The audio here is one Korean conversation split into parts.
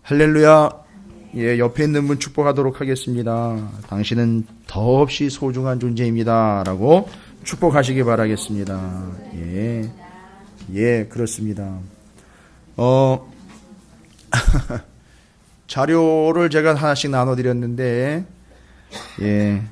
할렐루야. 예, 옆에 있는 분 축복하도록 하겠습니다. 당신은 더없이 소중한 존재입니다. 라고 축복하시기 바라겠습니다. 예, 그렇습니다. 자료를 제가 하나씩 나눠드렸는데, 예,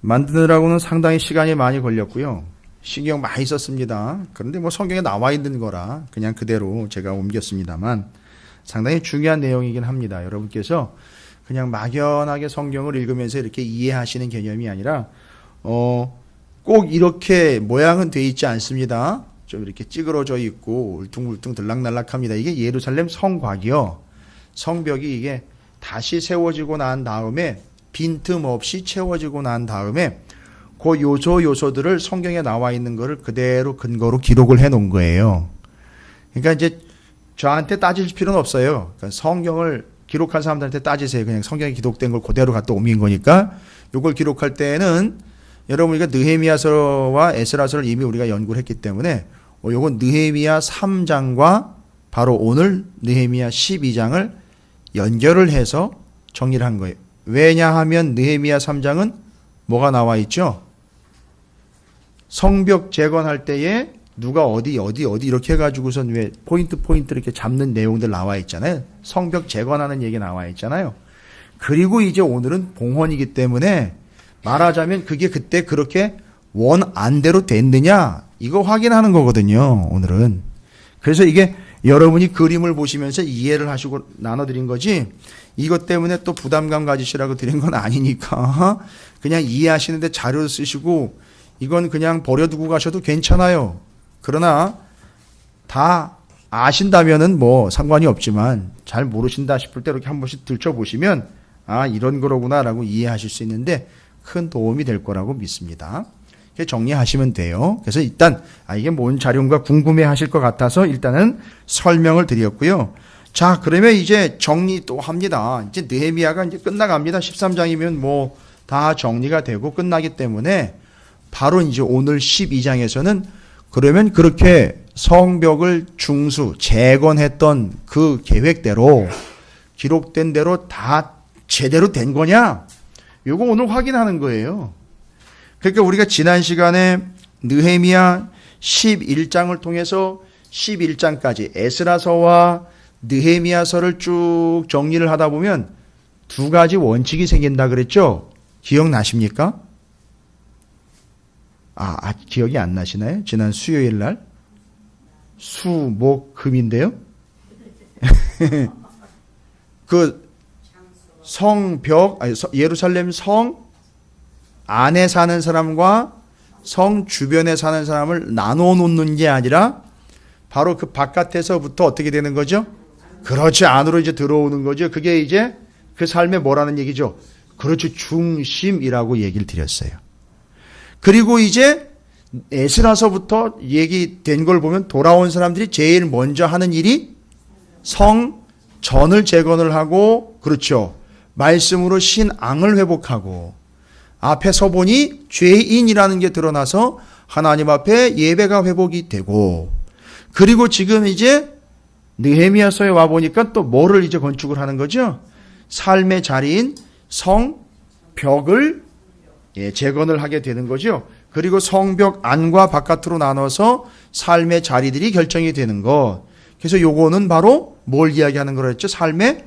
만드느라고는 상당히 시간이 많이 걸렸고요. 신경 많이 썼습니다. 그런데 뭐 성경에 나와 있는 거라 그냥 그대로 제가 옮겼습니다만, 상당히 중요한 내용이긴 합니다. 여러분께서 그냥 막연하게 성경을 읽으면서 이렇게 이해하시는 개념이 아니라 꼭 이렇게 모양은 돼 있지 않습니다. 좀 이렇게 찌그러져 있고 울퉁불퉁 들락날락합니다. 이게 예루살렘 성곽이요. 성벽이 이게 다시 세워지고 난 다음에 빈틈없이 채워지고 난 다음에 그 요소들을 성경에 나와 있는 거를 그대로 근거로 기록을 해 놓은 거예요. 그러니까 이제 저한테 따질 필요는 없어요. 그러니까 성경을 기록한 사람들한테 따지세요. 그냥 성경에 기록된 걸 그대로 갖다 옮긴 거니까. 이걸 기록할 때는 여러분 우리가 느헤미야서와 에스라서를 이미 우리가 연구를 했기 때문에 요건 느헤미야 3장과 바로 오늘 느헤미야 12장을 연결을 해서 정리를 한 거예요. 왜냐하면 느헤미야 3장은 뭐가 나와 있죠? 성벽 재건할 때에 누가 어디 이렇게 해가지고선 왜 포인트 이렇게 잡는 내용들 나와 있잖아요. 성벽 재건하는 얘기 나와 있잖아요. 그리고 이제 오늘은 봉헌이기 때문에 말하자면 그게 그때 그렇게 원안대로 됐느냐 이거 확인하는 거거든요. 오늘은. 그래서 이게 여러분이 그림을 보시면서 이해를 하시고 나눠드린 거지 이것 때문에 또 부담감 가지시라고 드린 건 아니니까 그냥 이해하시는데 자료 쓰시고 이건 그냥 버려두고 가셔도 괜찮아요. 그러나 다 아신다면은 뭐 상관이 없지만 잘 모르신다 싶을 때 이렇게 한 번씩 들춰보시면 아 이런 거로구나라고 이해하실 수 있는데 큰 도움이 될 거라고 믿습니다. 이렇게 정리하시면 돼요. 그래서 일단 이게 뭔 자료인가 궁금해하실 것 같아서 일단은 설명을 드렸고요. 자 그러면 이제 정리 또 합니다. 이제 느헤미야가 이제 끝나갑니다. 13장이면 뭐 다 정리가 되고 끝나기 때문에 바로 이제 오늘 12장에서는 그러면 그렇게 성벽을 중수, 재건했던 그 계획대로 기록된 대로 다 제대로 된 거냐? 요거 오늘 확인하는 거예요. 그러니까 우리가 지난 시간에 느헤미야 11장을 통해서 11장까지 에스라서와 느헤미야서를 쭉 정리를 하다 보면 두 가지 원칙이 생긴다 그랬죠? 기억나십니까? 기억이 안 나시나요? 지난 수요일 날? 수, 목, 금인데요? 그 성벽, 예루살렘 성 안에 사는 사람과 성 주변에 사는 사람을 나눠 놓는 게 아니라 바로 그 바깥에서부터 어떻게 되는 거죠? 그렇지, 안으로 이제 들어오는 거죠. 그게 이제 그 삶의 뭐라는 얘기죠? 그렇지, 중심이라고 얘기를 드렸어요. 그리고 이제 에스라서부터 얘기된 걸 보면 돌아온 사람들이 제일 먼저 하는 일이 성전을 재건을 하고 그렇죠. 말씀으로 신앙을 회복하고 앞에 서 보니 죄인이라는 게 드러나서 하나님 앞에 예배가 회복이 되고 그리고 지금 이제 느헤미야서에 와 보니까 또 뭐를 이제 건축을 하는 거죠? 삶의 자리인 성벽을 재건을 하게 되는 거죠. 그리고 성벽 안과 바깥으로 나눠서 삶의 자리들이 결정이 되는 것. 그래서 요거는 바로 뭘 이야기하는 거랬죠? 삶의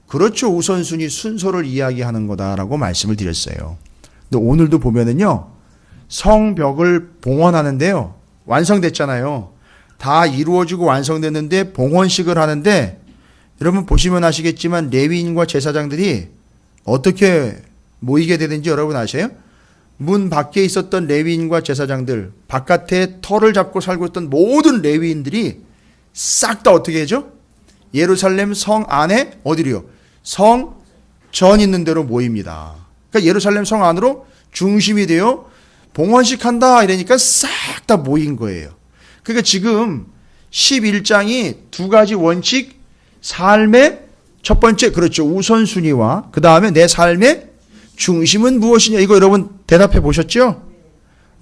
그렇죠. 우선순위 순서를 이야기하는 거다라고 말씀을 드렸어요. 근데 오늘도 보면은요. 성벽을 봉헌하는데요. 완성됐잖아요. 다 이루어지고 완성됐는데 봉헌식을 하는데 여러분 보시면 아시겠지만 레위인과 제사장들이 어떻게 모이게 되는지 여러분 아세요? 문 밖에 있었던 레위인과 제사장들, 바깥에 터를 잡고 살고 있던 모든 레위인들이 싹 다 어떻게 하죠? 예루살렘 성 안에 어디로요? 성전 있는 데로 모입니다. 그러니까 예루살렘 성 안으로 중심이 되어 봉헌식 한다 이러니까 싹 다 모인 거예요. 그러니까 지금 11장이 두 가지 원칙, 삶의 첫 번째 그렇죠. 우선순위와 그 다음에 내 삶의 중심은 무엇이냐 이거 여러분 대답해 보셨죠?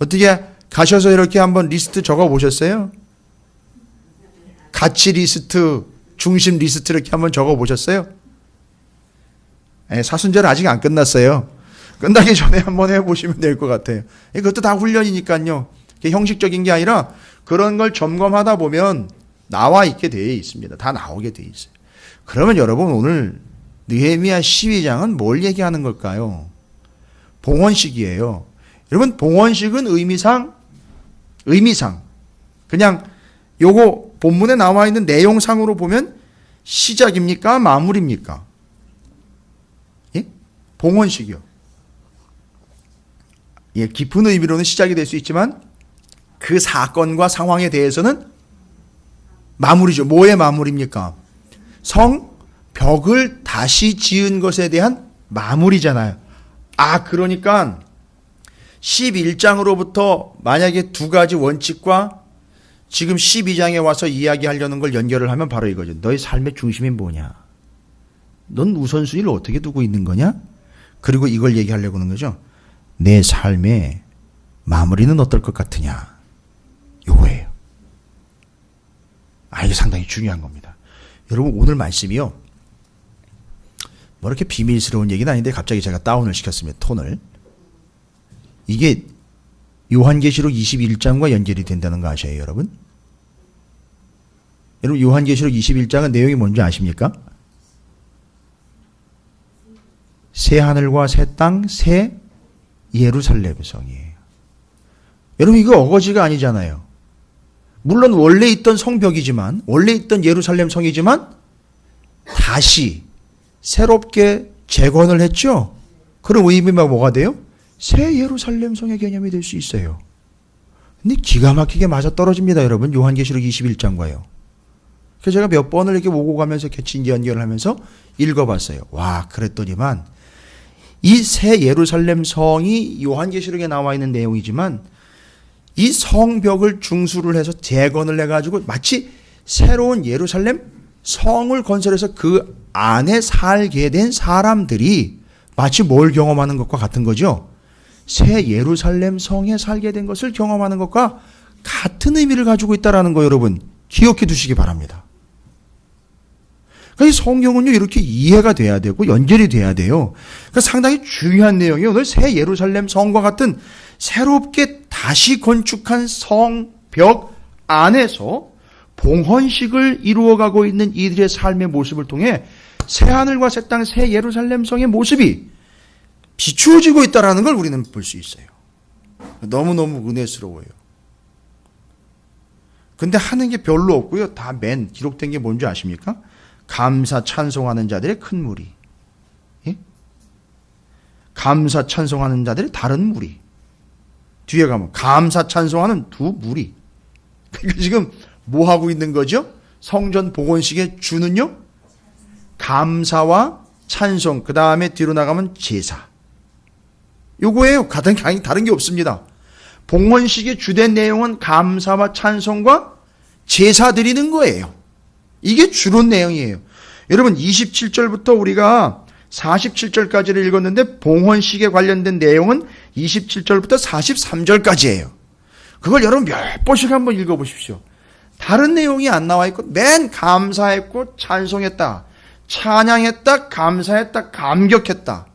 어떻게 가셔서 이렇게 한번 리스트 적어 보셨어요? 가치 리스트 중심 리스트 이렇게 한번 적어보셨어요? 사순절 아직 안 끝났어요. 끝나기 전에 한번 해보시면 될 것 같아요. 그것도 다 훈련이니까요. 형식적인 게 아니라 그런 걸 점검하다 보면 나와 있게 되어 있습니다. 다 나오게 되어 있어요. 그러면 여러분 오늘 느헤미야 12장은 뭘 얘기하는 걸까요? 봉헌식이에요. 여러분 봉헌식은 의미상 그냥 요거 본문에 나와 있는 내용상으로 보면 시작입니까? 마무리입니까? 예? 봉헌식이요. 예, 깊은 의미로는 시작이 될 수 있지만 그 사건과 상황에 대해서는 마무리죠. 뭐의 마무리입니까? 성벽을 다시 지은 것에 대한 마무리잖아요. 그러니까 11장으로부터 만약에 두 가지 원칙과 지금 12장에 와서 이야기하려는 걸 연결을 하면 바로 이거죠. 너의 삶의 중심이 뭐냐? 넌 우선순위를 어떻게 두고 있는 거냐? 그리고 이걸 얘기하려고 하는 거죠. 내 삶의 마무리는 어떨 것 같으냐? 요거예요. 이게 상당히 중요한 겁니다. 여러분 오늘 말씀이요. 뭐 이렇게 비밀스러운 얘기는 아닌데 갑자기 제가 다운을 시켰습니다. 톤을. 이게 요한계시록 21장과 연결이 된다는 거 아셔요, 여러분? 여러분 요한계시록 21장은 내용이 뭔지 아십니까? 새 하늘과 새 땅, 새 예루살렘 성이에요. 여러분 이거 어거지가 아니잖아요. 물론 원래 있던 성벽이지만 원래 있던 예루살렘 성이지만 다시 새롭게 재건을 했죠. 그럼 의미가 뭐가 돼요? 새 예루살렘 성의 개념이 될 수 있어요. 근데 기가 막히게 맞아떨어집니다, 여러분. 요한계시록 21장과요. 그래서 제가 몇 번을 이렇게 오고 가면서 개친 연결을 하면서 읽어봤어요. 와, 그랬더니만 이 새 예루살렘 성이 요한계시록에 나와 있는 내용이지만 이 성벽을 중수를 해서 재건을 해가지고 마치 새로운 예루살렘 성을 건설해서 그 안에 살게 된 사람들이 마치 뭘 경험하는 것과 같은 거죠. 새 예루살렘 성에 살게 된 것을 경험하는 것과 같은 의미를 가지고 있다는 거 여러분 기억해 두시기 바랍니다. 그러니까 이 성경은요 이렇게 이해가 돼야 되고 연결이 돼야 돼요. 그러니까 상당히 중요한 내용이 오늘 새 예루살렘 성과 같은 새롭게 다시 건축한 성벽 안에서 봉헌식을 이루어가고 있는 이들의 삶의 모습을 통해 새하늘과 새 땅, 새 예루살렘 성의 모습이 비추어지고 있다는 걸 우리는 볼 수 있어요. 너무너무 은혜스러워요. 근데 하는 게 별로 없고요. 다 맨 기록된 게 뭔지 아십니까? 감사 찬송하는 자들의 큰 무리. 예? 감사 찬송하는 자들의 다른 무리. 뒤에 가면 감사 찬송하는 두 무리. 그러니까 지금 뭐 하고 있는 거죠? 성전 봉헌식의 주는요? 감사와 찬송, 그 다음에 뒤로 나가면 제사. 요거예요. 다른 게 없습니다. 봉헌식의 주된 내용은 감사와 찬송과 제사 드리는 거예요. 이게 주론 내용이에요. 여러분 27절부터 우리가 47절까지를 읽었는데 봉헌식에 관련된 내용은 27절부터 43절까지예요. 그걸 여러분 몇 번씩 한번 읽어보십시오. 다른 내용이 안 나와 있고 맨 감사했고 찬송했다. 찬양했다. 감사했다. 감격했다.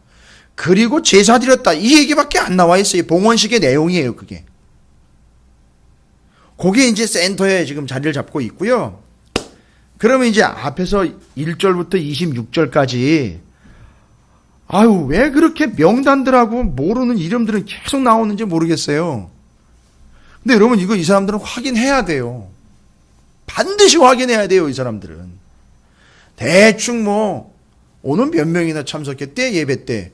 그리고 제사 드렸다. 이 얘기밖에 안 나와 있어요. 봉헌식의 내용이에요. 그게. 그게 이제 센터에 지금 자리를 잡고 있고요. 그러면 이제 앞에서 1절부터 26절까지 왜 그렇게 명단들하고 모르는 이름들은 계속 나오는지 모르겠어요. 근데 여러분 이거 이 사람들은 확인해야 돼요. 반드시 확인해야 돼요. 이 사람들은. 대충 오늘 몇 명이나 참석했대 예배 때.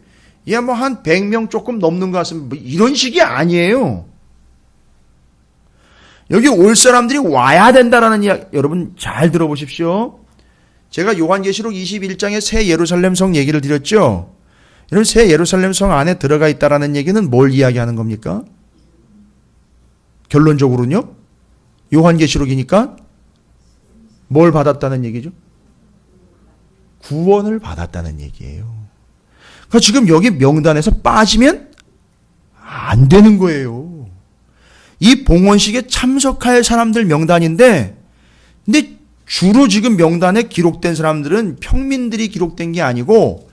한 100명 조금 넘는 것 같으면 이런 식이 아니에요. 여기 올 사람들이 와야 된다라는 이야기 여러분 잘 들어보십시오. 제가 요한계시록 21장에 새 예루살렘 성 얘기를 드렸죠. 여러분 새 예루살렘 성 안에 들어가 있다라는 얘기는 뭘 이야기하는 겁니까? 결론적으로는요. 요한계시록이니까 뭘 받았다는 얘기죠? 구원을 받았다는 얘기예요. 그러니까 지금 여기 명단에서 빠지면 안 되는 거예요. 이 봉헌식에 참석할 사람들 명단인데 근데 주로 지금 명단에 기록된 사람들은 평민들이 기록된 게 아니고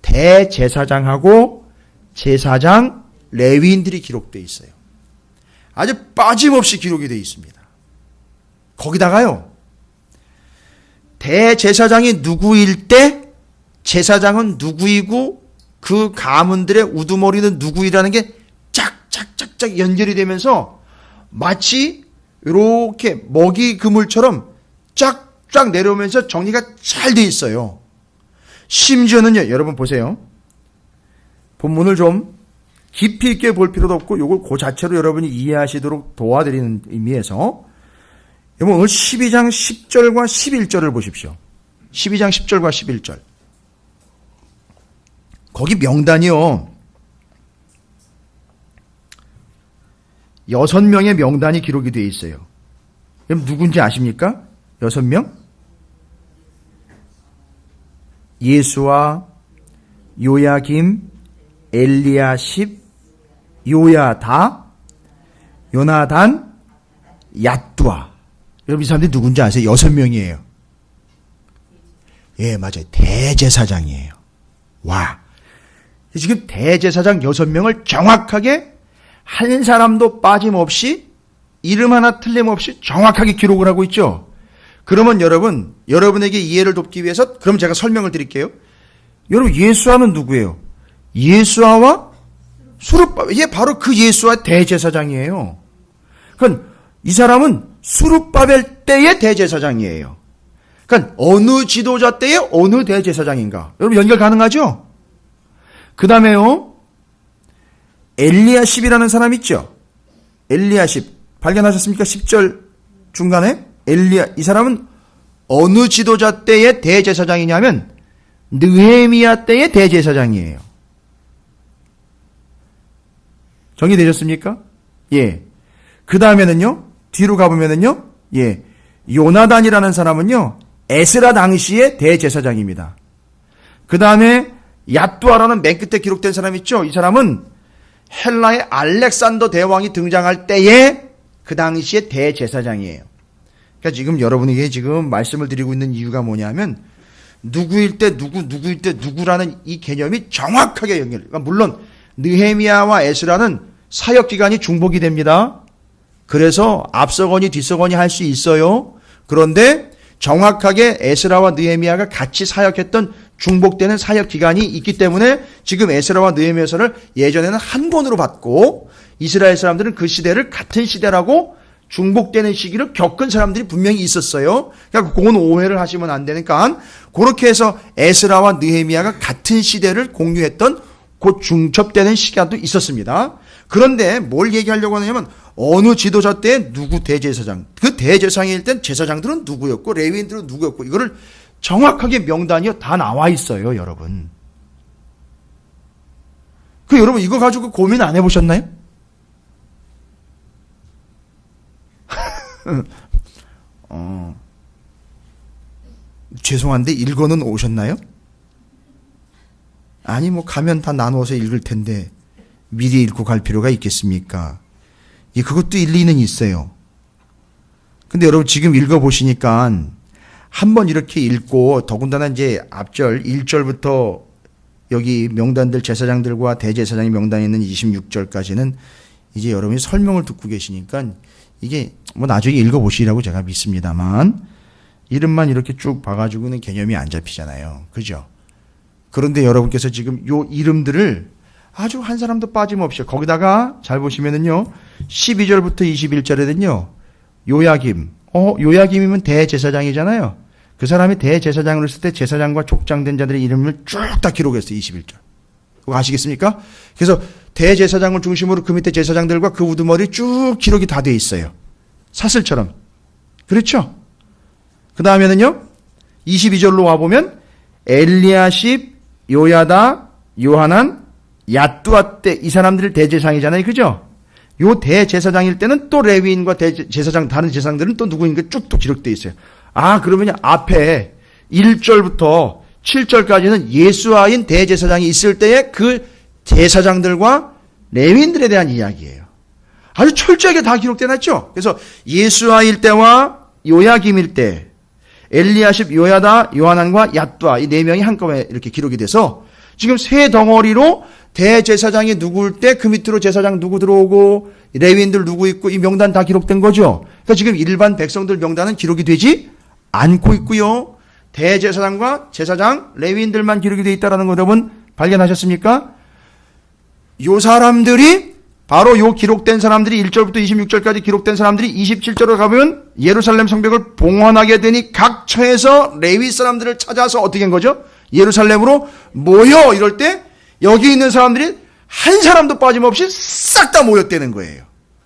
대제사장하고 제사장, 레위인들이 기록되어 있어요. 아주 빠짐없이 기록이 되어 있습니다. 거기다가요, 대제사장이 누구일 때 제사장은 누구이고 그 가문들의 우두머리는 누구이라는 게 짝짝짝짝 연결이 되면서 마치 이렇게 먹이 그물처럼 쫙쫙 내려오면서 정리가 잘 돼 있어요. 심지어는요, 여러분 보세요. 본문을 좀 깊이 있게 볼 필요도 없고 이걸 그 자체로 여러분이 이해하시도록 도와드리는 의미에서 여러분 오늘 12장 10절과 11절을 보십시오. 12장 10절과 11절. 거기 명단이요, 6명의 명단이 기록이 되어 있어요. 그럼 누군지 아십니까? 6명? 예수와 요야김, 엘리야십, 요야다, 요나단, 얏두아. 여러분 이 사람들이 누군지 아세요? 6명이에요. 예, 맞아요. 대제사장이에요. 와. 지금 대제사장 6명을 정확하게 한 사람도 빠짐없이 이름 하나 틀림없이 정확하게 기록을 하고 있죠. 그러면 여러분에게 이해를 돕기 위해서 그럼 제가 설명을 드릴게요. 여러분 예수아는 누구예요? 예수아와 수룹바벨, 이게 바로 그 예수아 대제사장이에요. 그러니까 이 사람은 수룹바벨 때의 대제사장이에요. 그러니까 어느 지도자 때의 어느 대제사장인가? 여러분 연결 가능하죠? 그 다음에요, 엘리야십이라는 사람 있죠? 엘리야십 발견하셨습니까? 10절 중간에 이 사람은 어느 지도자 때의 대제사장이냐면 느헤미야 때의 대제사장이에요. 정리되셨습니까? 예. 그 다음에는요, 뒤로 가보면은요, 예, 요나단이라는 사람은요, 에스라 당시의 대제사장입니다. 그 다음에 얏두아라는 맨 끝에 기록된 사람 있죠? 이 사람은 헬라의 알렉산더 대왕이 등장할 때의 그 당시의 대제사장이에요. 그러니까 지금 여러분에게 지금 말씀을 드리고 있는 이유가 뭐냐면 누구일 때 누구일 때 누구라는 이 개념이 정확하게 연결. 그러니까 물론 느헤미야와 에스라는 사역 기간이 중복이 됩니다. 그래서 앞서거니 뒤서거니 할 수 있어요. 그런데 정확하게 에스라와 느헤미야가 같이 사역했던 중복되는 사역 기간이 있기 때문에 지금 에스라와 느헤미야서를 예전에는 한 권으로 받고 이스라엘 사람들은 그 시대를 같은 시대라고 중복되는 시기를 겪은 사람들이 분명히 있었어요. 그러니까 그건 오해를 하시면 안 되니까 그렇게 해서 에스라와 느헤미야가 같은 시대를 공유했던 곧 중첩되는 시간도 있었습니다. 그런데 뭘 얘기하려고 하냐면 어느 지도자 때 누구 대제사장, 그 대제사장일 땐 제사장들은 누구였고 레위인들은 누구였고 이거를 정확하게 명단이 다 나와 있어요, 여러분. 여러분 이거 가지고 고민 안 해보셨나요? 죄송한데 읽어는 오셨나요? 아니 뭐 가면 다 나누어서 읽을 텐데 미리 읽고 갈 필요가 있겠습니까? 예, 그것도 일리는 있어요. 근데 여러분 지금 읽어보시니까 한번 이렇게 읽고 더군다나 이제 앞절 1절부터 여기 명단들 제사장들과 대제사장의 명단에 있는 26절까지는 이제 여러분이 설명을 듣고 계시니까 이게 뭐 나중에 읽어보시라고 제가 믿습니다만 이름만 이렇게 쭉 봐가지고는 개념이 안 잡히잖아요. 그죠? 그런데 여러분께서 지금 요 이름들을 아주 한 사람도 빠짐없이 거기다가 잘 보시면은요 12절부터 21절에는요 요야김, 요야김이면 대제사장이잖아요. 그 사람이 대제사장으로 있을 때 제사장과 족장된 자들의 이름을 쭉 다 기록했어요. 21절. 그거 아시겠습니까? 그래서 대제사장을 중심으로 그 밑에 제사장들과 그 우두머리 쭉 기록이 다 돼 있어요. 사슬처럼. 그렇죠? 그 다음에는요 22절로 와보면 엘리야십, 요야다, 요하난, 얏두아 때 이 사람들 대제사장이잖아요. 그죠? 요 대제사장일 때는 또 레위인과 제사장 다른 제사장들은 또 누구인가 쭉 또 기록되어 있어요. 그러면 앞에 1절부터 7절까지는 예수아인 대제사장이 있을 때의 그 제사장들과 레위인들에 대한 이야기예요. 아주 철저하게 다 기록되어 놨죠. 그래서 예수아일 때와 요야김일 때, 엘리야십, 요야다, 요하난과 얏두아 이 네 명이 한꺼번에 이렇게 기록이 돼서 지금 세 덩어리로 대제사장이 누구일 때 그 밑으로 제사장 누구 들어오고 레위인들 누구 있고 이 명단 다 기록된 거죠. 그러니까 지금 일반 백성들 명단은 기록이 되지 않고 있고요. 대제사장과 제사장, 레위인들만 기록이 되어 있다는 거 여러분 발견하셨습니까? 요 사람들이 바로 요 기록된 사람들이 1절부터 26절까지 기록된 사람들이 27절로 가면 예루살렘 성벽을 봉헌하게 되니 각 처에서 레위 사람들을 찾아서 어떻게 한 거죠? 예루살렘으로 모여 이럴 때 여기 있는 사람들이 한 사람도 빠짐없이 싹 다 모였다는 거예요.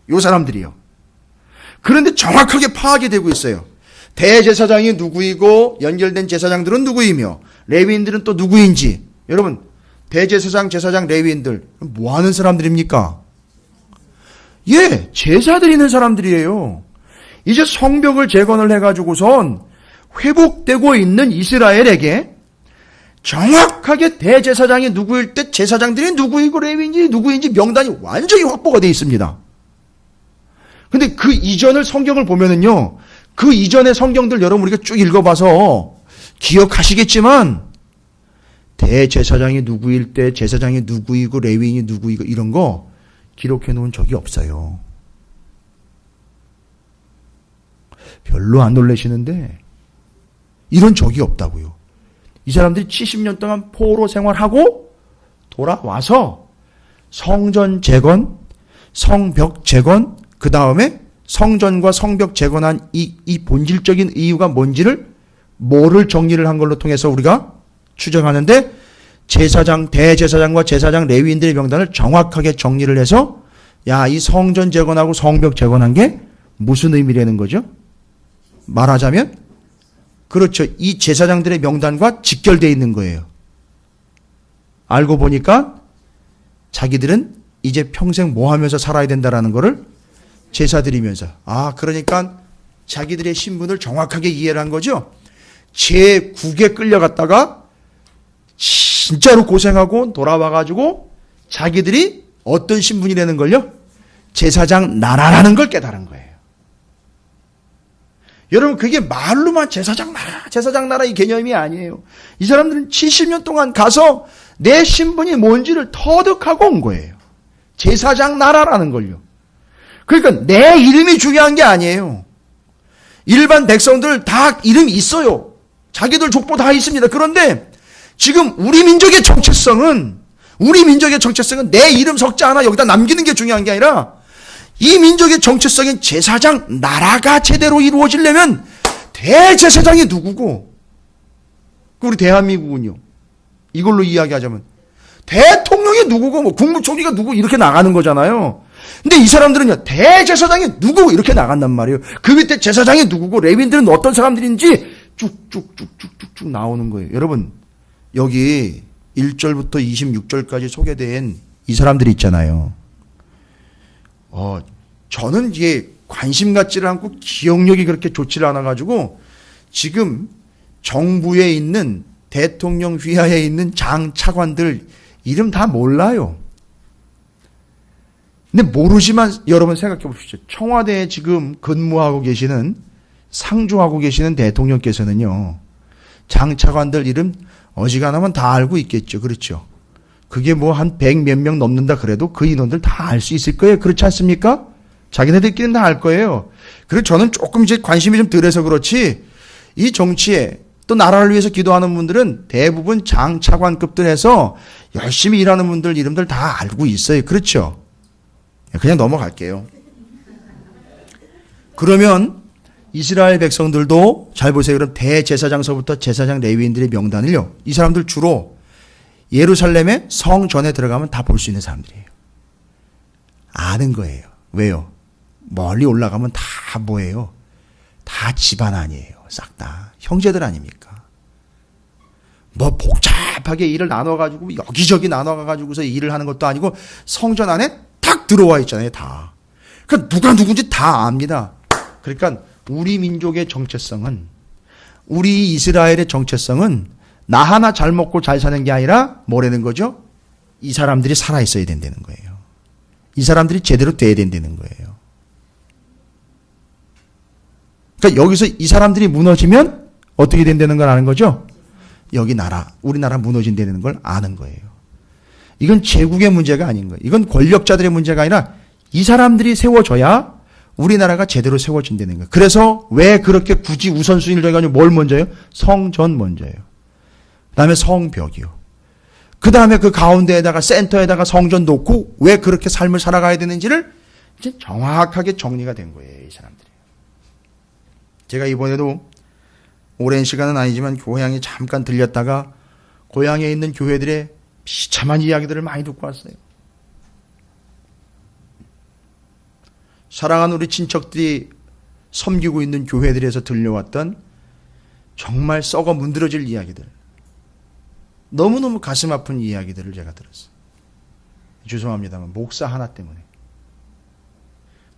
요 사람들이요. 그런데 정확하게 파악이 되고 있어요. 대제사장이 누구이고 연결된 제사장들은 누구이며 레위인들은 또 누구인지. 여러분 대제사장, 제사장, 레위인들 뭐 하는 사람들입니까? 예, 제사 드리는 사람들이에요. 이제 성벽을 재건을 해가지고선 회복되고 있는 이스라엘에게 정확하게 대제사장이 누구일 때 제사장들이 누구이고 레위인이 누구인지 명단이 완전히 확보가 되어 있습니다. 근데 그 이전을 성경을 보면은요, 그 이전의 성경들 여러분 우리가 쭉 읽어봐서 기억하시겠지만 대제사장이 누구일 때 제사장이 누구이고 레위인이 누구이고 이런 거 기록해 놓은 적이 없어요. 별로 안 놀라시는데 이런 적이 없다고요. 이 사람들이 70년 동안 포로 생활하고 돌아와서 성전 재건, 성벽 재건, 그 다음에 성전과 성벽 재건한 이 본질적인 이유가 뭔지를 뭐를 정리를 한 걸로 통해서 우리가 추정하는데 제사장, 대제사장과 제사장, 레위인들의 명단을 정확하게 정리를 해서 야, 이 성전 재건하고 성벽 재건한 게 무슨 의미라는 거죠? 말하자면 그렇죠. 이 제사장들의 명단과 직결되어 있는 거예요. 알고 보니까 자기들은 이제 평생 뭐 하면서 살아야 된다라는 거를 제사 드리면서. 아, 그러니까 자기들의 신분을 정확하게 이해를 한 거죠. 제9에 끌려갔다가 진짜로 고생하고 돌아와가지고 자기들이 어떤 신분이라는 걸요? 제사장 나라라는 걸 깨달은 거예요. 여러분 그게 말로만 제사장 나라 이 개념이 아니에요. 이 사람들은 70년 동안 가서 내 신분이 뭔지를 터득하고 온 거예요. 제사장 나라라는 걸요. 그러니까 내 이름이 중요한 게 아니에요. 일반 백성들 다 이름이 있어요. 자기들 족보 다 있습니다. 그런데 지금 우리 민족의 정체성은 내 이름 석자 하나 여기다 남기는 게 중요한 게 아니라 이 민족의 정체성인 제사장 나라가 제대로 이루어지려면 대제사장이 누구고 우리 대한민국은요. 이걸로 이야기하자면 대통령이 누구고 뭐 국무총리가 누구 이렇게 나가는 거잖아요. 근데 이 사람들은요. 대제사장이 누구고 이렇게 나간단 말이에요. 그 밑에 제사장이 누구고 레위인들은 어떤 사람들인지 쭉쭉쭉쭉쭉 나오는 거예요. 여러분 여기 1절부터 26절까지 소개된 이 사람들이 있잖아요. 저는 이게 관심 갖지를 않고 기억력이 그렇게 좋지를 않아가지고 지금 정부에 있는 대통령 휘하에 있는 장 차관들 이름 다 몰라요. 근데 모르지만 여러분 생각해 보십시오. 청와대에 지금 근무하고 계시는 상주하고 계시는 대통령께서는요. 장 차관들 이름 어지간하면 다 알고 있겠죠. 그렇죠. 그게 뭐 한 100 몇 명 넘는다 그래도 그 인원들 다 알 수 있을 거예요. 그렇지 않습니까? 자기네들끼리는 다 알 거예요. 그리고 저는 조금 이제 관심이 좀 덜해서 그렇지 이 정치에 또 나라를 위해서 기도하는 분들은 대부분 장 차관급들 해서 열심히 일하는 분들 이름들 다 알고 있어요. 그렇죠? 그냥 넘어갈게요. 그러면 이스라엘 백성들도 잘 보세요. 그럼 대제사장서부터 제사장 레위인들의 명단을요. 이 사람들 주로 예루살렘의 성전에 들어가면 다 볼 수 있는 사람들이에요. 아는 거예요. 왜요? 멀리 올라가면 다 뭐예요? 다 집안 아니에요. 싹 다. 형제들 아닙니까? 뭐 복잡하게 일을 나눠가지고 여기저기 나눠가지고서 일을 하는 것도 아니고 성전 안에 딱 들어와 있잖아요. 다. 그러니까 누가 누군지 다 압니다. 그러니까 우리 민족의 정체성은 우리 이스라엘의 정체성은 나 하나 잘 먹고 잘 사는 게 아니라 뭐라는 거죠? 이 사람들이 살아있어야 된다는 거예요. 이 사람들이 제대로 돼야 된다는 거예요. 그러니까 여기서 이 사람들이 무너지면 어떻게 된다는 걸 아는 거죠? 여기 나라, 우리나라 무너진다는 걸 아는 거예요. 이건 제국의 문제가 아닌 거예요. 이건 권력자들의 문제가 아니라 이 사람들이 세워져야 우리나라가 제대로 세워진다는 거예요. 그래서 왜 그렇게 굳이 우선순위를 정해가지고 뭘 먼저요? 성전 먼저예요. 그 다음에 성벽이요. 그 다음에 그 가운데에다가 센터에다가 성전 놓고 왜 그렇게 삶을 살아가야 되는지를 이제 정확하게 정리가 된 거예요. 이 사람들이. 제가 이번에도 오랜 시간은 아니지만 고향에 잠깐 들렸다가 고향에 있는 교회들의 비참한 이야기들을 많이 듣고 왔어요. 사랑하는 우리 친척들이 섬기고 있는 교회들에서 들려왔던 정말 썩어 문드러질 이야기들. 너무너무 가슴 아픈 이야기들을 제가 들었어요. 죄송합니다만 목사 하나 때문에.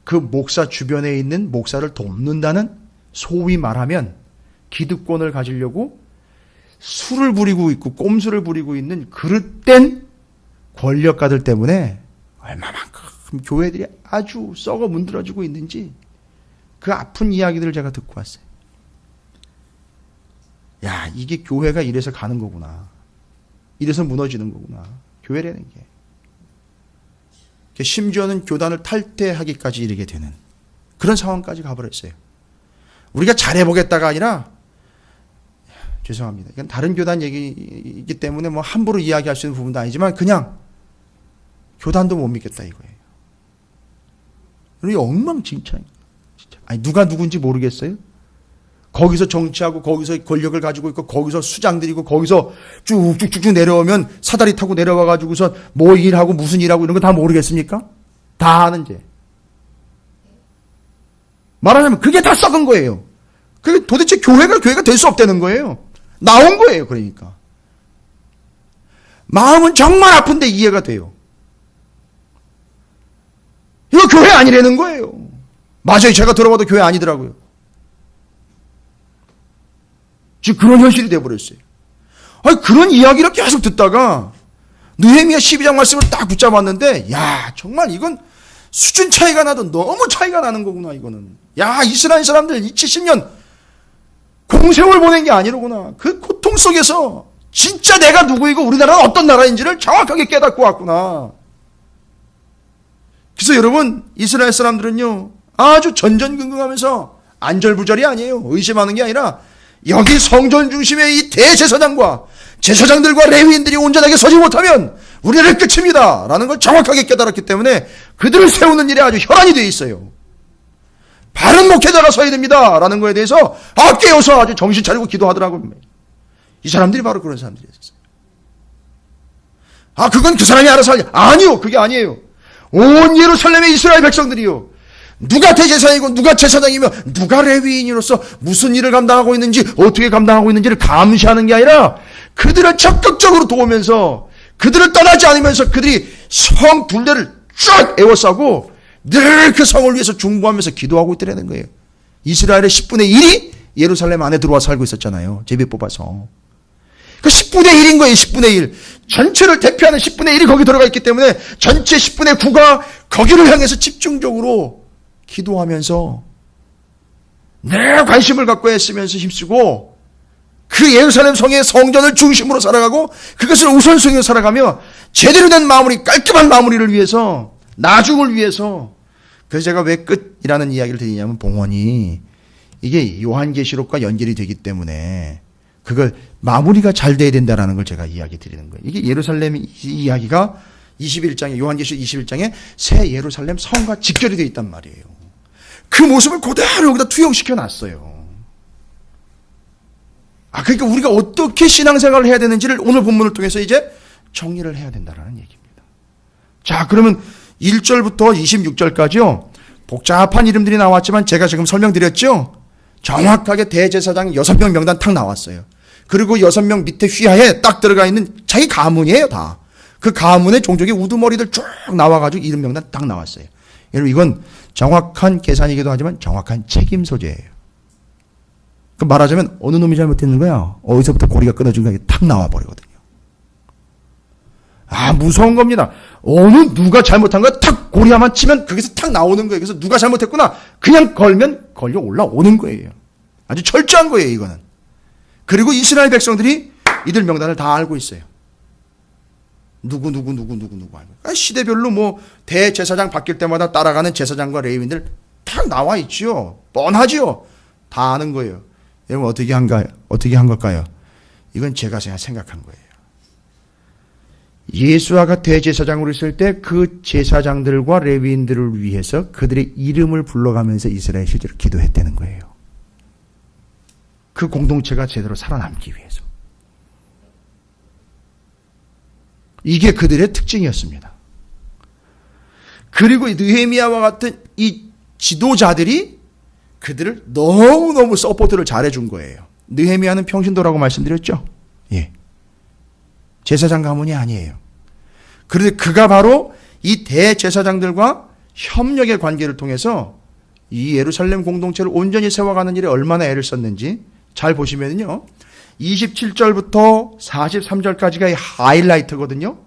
그 목사 주변에 있는 목사를 돕는다는 소위 말하면 기득권을 가지려고 술을 부리고 있고 꼼수를 부리고 있는 그릇된 권력가들 때문에 얼마만큼 교회들이 아주 썩어 문드러지고 있는지 그 아픈 이야기들을 제가 듣고 왔어요. 야, 이게 교회가 이래서 가는 거구나. 이래서 무너지는 거구나. 교회라는 게. 심지어는 교단을 탈퇴하기까지 이르게 되는 그런 상황까지 가버렸어요. 우리가 잘해보겠다가 아니라 죄송합니다. 이건 다른 교단 얘기이기 때문에 뭐 함부로 이야기할 수 있는 부분도 아니지만 그냥 교단도 못 믿겠다 이거예요. 우리 엉망진창. 아니 누가 누군지 모르겠어요? 거기서 정치하고 거기서 권력을 가지고 있고 거기서 수장들이고 거기서 쭉쭉쭉 내려오면 사다리 타고 내려와 가지고서 뭐 일하고 무슨 일하고 이런 거 다 모르겠습니까? 다 아는데. 말하자면 그게 다 썩은 거예요. 그게 도대체 교회가 될 수 없다는 거예요. 나온 거예요. 그러니까. 마음은 정말 아픈데 이해가 돼요. 이거 교회 아니라는 거예요. 맞아요. 제가 들어봐도 교회 아니더라고요. 지금 그런 현실이 돼버렸어요. 아니, 그런 이야기를 계속 듣다가 느헤미야 12장 말씀을 딱 붙잡았는데 야 정말 이건 수준 차이가 나도 너무 차이가 나는 거구나 이거는. 야 이스라엘 사람들 70년 공세월 보낸 게 아니로구나. 그 고통 속에서 진짜 내가 누구이고 우리나라는 어떤 나라인지를 정확하게 깨닫고 왔구나. 그래서 여러분 이스라엘 사람들은요 아주 전전긍긍하면서 안절부절이 아니에요. 의심하는 게 아니라 여기 성전 중심의 이 대제사장과 제사장들과 레위인들이 온전하게 서지 못하면 우리는 끝입니다 라는 걸 정확하게 깨달았기 때문에 그들을 세우는 일에 아주 혈안이 되어 있어요. 바른 목회자가 서야 됩니다 라는 거에 대해서 깨어서 아주 정신 차리고 기도하더라고요. 이 사람들이 바로 그런 사람들이었어요. 그건 그 사람이 알아서 하냐. 아니요, 그게 아니에요. 온 예루살렘의 이스라엘 백성들이요 누가 대제사장이고 누가 제사장이며 누가 레위인으로서 무슨 일을 감당하고 있는지 어떻게 감당하고 있는지를 감시하는 게 아니라 그들을 적극적으로 도우면서 그들을 떠나지 않으면서 그들이 성 둘레를 쫙 에워싸고 늘 그 성을 위해서 중보하면서 기도하고 있더라는 거예요. 이스라엘의 10분의 1이 예루살렘 안에 들어와 살고 있었잖아요. 제비 뽑아서. 그 10분의 1인 거예요. 10분의 1. 전체를 대표하는 10분의 1이 거기 들어가 있기 때문에 전체 10분의 9가 거기를 향해서 집중적으로 기도하면서 늘 관심을 갖고 애쓰면서 힘쓰고 그 예루살렘 성의 성전을 중심으로 살아가고 그것을 우선순위로 살아가며 제대로 된 마무리, 깔끔한 마무리를 위해서 나중을 위해서. 그래서 제가 왜 끝이라는 이야기를 드리냐면 봉헌이 이게 요한계시록과 연결이 되기 때문에 그걸 마무리가 잘 돼야 된다는 걸 제가 이야기 드리는 거예요. 이게 예루살렘 이야기가 21장에 요한계시록 21장에 새 예루살렘 성과 직결이 되어 있단 말이에요. 그 모습을 그대로 여기다 투영시켜 놨어요. 그러니까 우리가 어떻게 신앙생활을 해야 되는지를 오늘 본문을 통해서 이제 정리를 해야 된다는 얘기입니다. 자, 그러면 1절부터 26절까지요. 복잡한 이름들이 나왔지만 제가 지금 설명드렸죠. 정확하게 대제사장 6명 명단 탁 나왔어요. 그리고 6명 밑에 휘하에 딱 들어가 있는 자기 가문이에요, 다. 그 가문의 종족의 우두머리들 쭉 나와가지고 이름 명단 딱 나왔어요. 여러분, 이건 정확한 계산이기도 하지만 정확한 책임 소재예요. 그 말하자면 어느 놈이 잘못했는 거야? 어디서부터 고리가 끊어진 거야? 탁 나와버리거든요. 무서운 겁니다. 어느 누가 잘못한 거야? 탁 고리야만 치면 거기서 탁 나오는 거예요. 그래서 누가 잘못했구나? 그냥 걸면 걸려 올라오는 거예요. 아주 철저한 거예요, 이거는. 그리고 이스라엘 백성들이 이들 명단을 다 알고 있어요. 누구 알고. 시대별로 뭐 대제사장 바뀔 때마다 따라가는 제사장과 레위인들 딱 나와 있죠. 뻔하죠. 다 아는 거예요. 여러분 어떻게 한 걸까요? 이건 제가 생각한 거예요. 예수아가 대제사장으로 있을 때 그 제사장들과 레위인들을 위해서 그들의 이름을 불러가면서 이스라엘 실제로 기도했다는 거예요. 그 공동체가 제대로 살아남기 위해서. 이게 그들의 특징이었습니다. 그리고 느헤미야와 같은 이 지도자들이 그들을 너무너무 서포트를 잘해준 거예요. 느헤미야는 평신도라고 말씀드렸죠? 예. 제사장 가문이 아니에요. 그런데 그가 바로 이 대제사장들과 협력의 관계를 통해서 이 예루살렘 공동체를 온전히 세워가는 일에 얼마나 애를 썼는지 잘 보시면요. 27절부터 43절까지가 이 하이라이트거든요.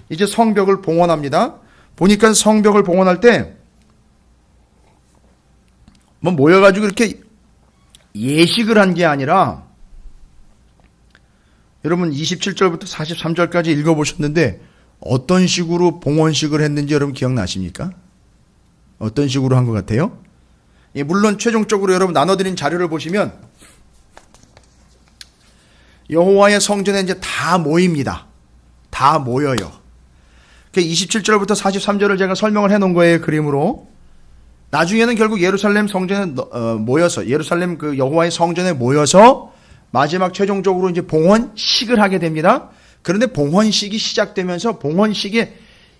이제 성벽을 봉헌합니다. 보니까 성벽을 봉헌할 때 뭐 모여가지고 이렇게 예식을 한 게 아니라 여러분 27절부터 43절까지 읽어보셨는데 어떤 식으로 봉헌식을 했는지 여러분 기억나십니까? 어떤 식으로 한 것 같아요? 예, 물론 최종적으로 여러분 나눠드린 자료를 보시면 여호와의 성전에 이제 다 모입니다. 다 모여요. 27절부터 43절을 제가 설명을 해놓은 거예요, 그림으로. 나중에는 결국 예루살렘 성전에 모여서, 예루살렘 그 여호와의 성전에 모여서 마지막 최종적으로 이제 봉헌식을 하게 됩니다. 그런데 봉헌식이 시작되면서 봉헌식의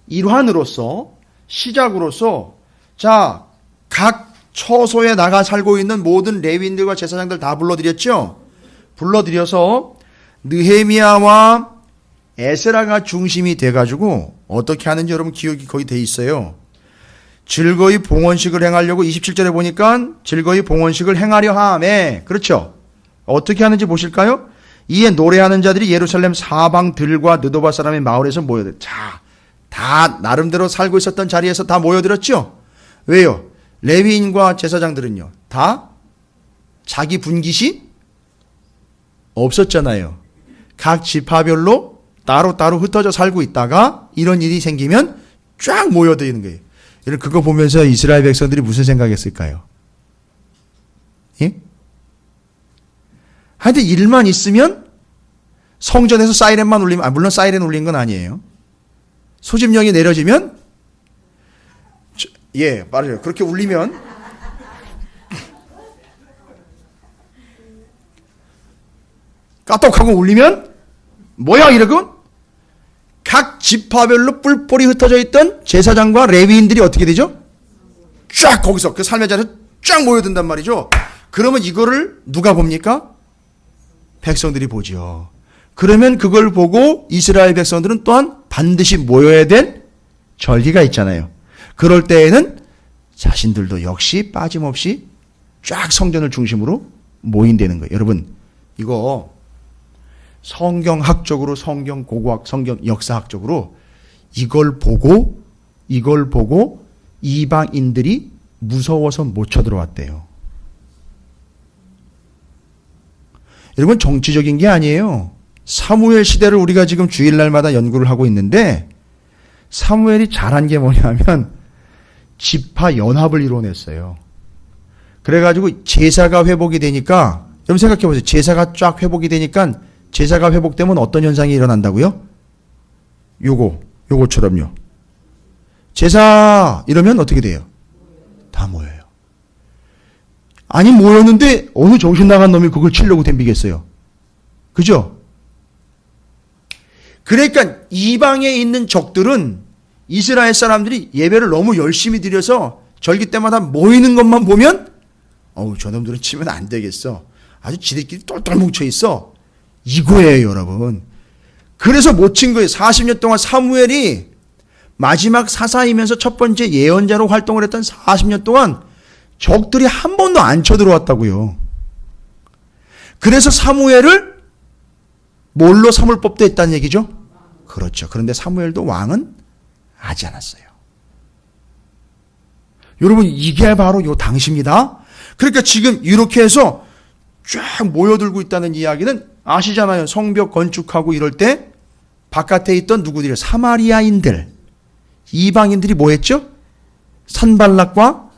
일환으로서, 시작으로서, 자, 각 처소에 나가 살고 있는 모든 레위인들과 제사장들 다 불러드렸죠? 불러드려서 느헤미야와 에스라가 중심이 돼가지고 어떻게 하는지 여러분 기억이 거의 돼 있어요. 즐거이 봉헌식을 행하려고 27절에 보니까 즐거이 봉헌식을 행하려 하매, 그렇죠? 어떻게 하는지 보실까요? 이에 노래하는 자들이 예루살렘 사방 들과 느도바 사람의 마을에서 모여들. 자, 다 나름대로 살고 있었던 자리에서 다 모여들었죠? 왜요? 레위인과 제사장들은요, 다 자기 분깃이 없었잖아요. 각 지파별로 따로따로 흩어져 살고 있다가 이런 일이 생기면 쫙 모여드는 거예요. 여러분 그거 보면서 이스라엘 백성들이 무슨 생각했을까요? 예? 하여튼 일만 있으면 성전에서 사이렌만 울리면, 물론 사이렌 울린 건 아니에요. 소집령이 내려지면, 예, 맞아요. 그렇게 울리면, 까똑하고 울리면, 뭐야, 이러고, 각 지파별로 뿔뿔이 흩어져 있던 제사장과 레위인들이 어떻게 되죠? 쫙 거기서 그 삶의 자리에서 쫙 모여든단 말이죠. 그러면 이거를 누가 봅니까? 백성들이 보죠. 그러면 그걸 보고 이스라엘 백성들은 또한 반드시 모여야 될 절기가 있잖아요. 그럴 때에는 자신들도 역시 빠짐없이 쫙 성전을 중심으로 모인다는 거예요. 여러분 이거 성경학적으로, 성경 고고학, 성경 역사학적으로 이걸 보고 이방인들이 무서워서 못 쳐들어왔대요. 여러분 정치적인 게 아니에요. 사무엘 시대를 우리가 지금 주일날마다 연구를 하고 있는데 사무엘이 잘한 게 뭐냐면 지파 연합을 이뤄냈어요. 그래가지고 제사가 회복이 되니까 여러분 생각해 보세요. 제사가 쫙 회복이 되니까 제사가 회복되면 어떤 현상이 일어난다고요? 요거처럼요. 제사 이러면 어떻게 돼요? 다 모여요. 아니 모였는데 어느 정신 나간 놈이 그걸 치려고 덤비겠어요. 그죠? 그러니까 이방에 있는 적들은 이스라엘 사람들이 예배를 너무 열심히 드려서 절기 때마다 모이는 것만 보면 저놈들은 치면 안 되겠어. 아주 지들끼리 똘똘 뭉쳐 있어. 이거예요, 여러분. 그래서 못 친 거예요. 40년 동안 사무엘이 마지막 사사이면서 첫 번째 예언자로 활동을 했던 40년 동안 적들이 한 번도 안 쳐들어왔다고요. 그래서 사무엘을 뭘로 삼을 법도 했다는 얘기죠? 그렇죠. 그런데 사무엘도 왕은 하지 않았어요. 여러분 이게 바로 요 당시입니다. 그러니까 지금 이렇게 해서 쫙 모여들고 있다는 이야기는 아시잖아요. 성벽 건축하고 이럴 때 바깥에 있던 누구들이 사마리아인들, 이방인들이 뭐 했죠? 산발락과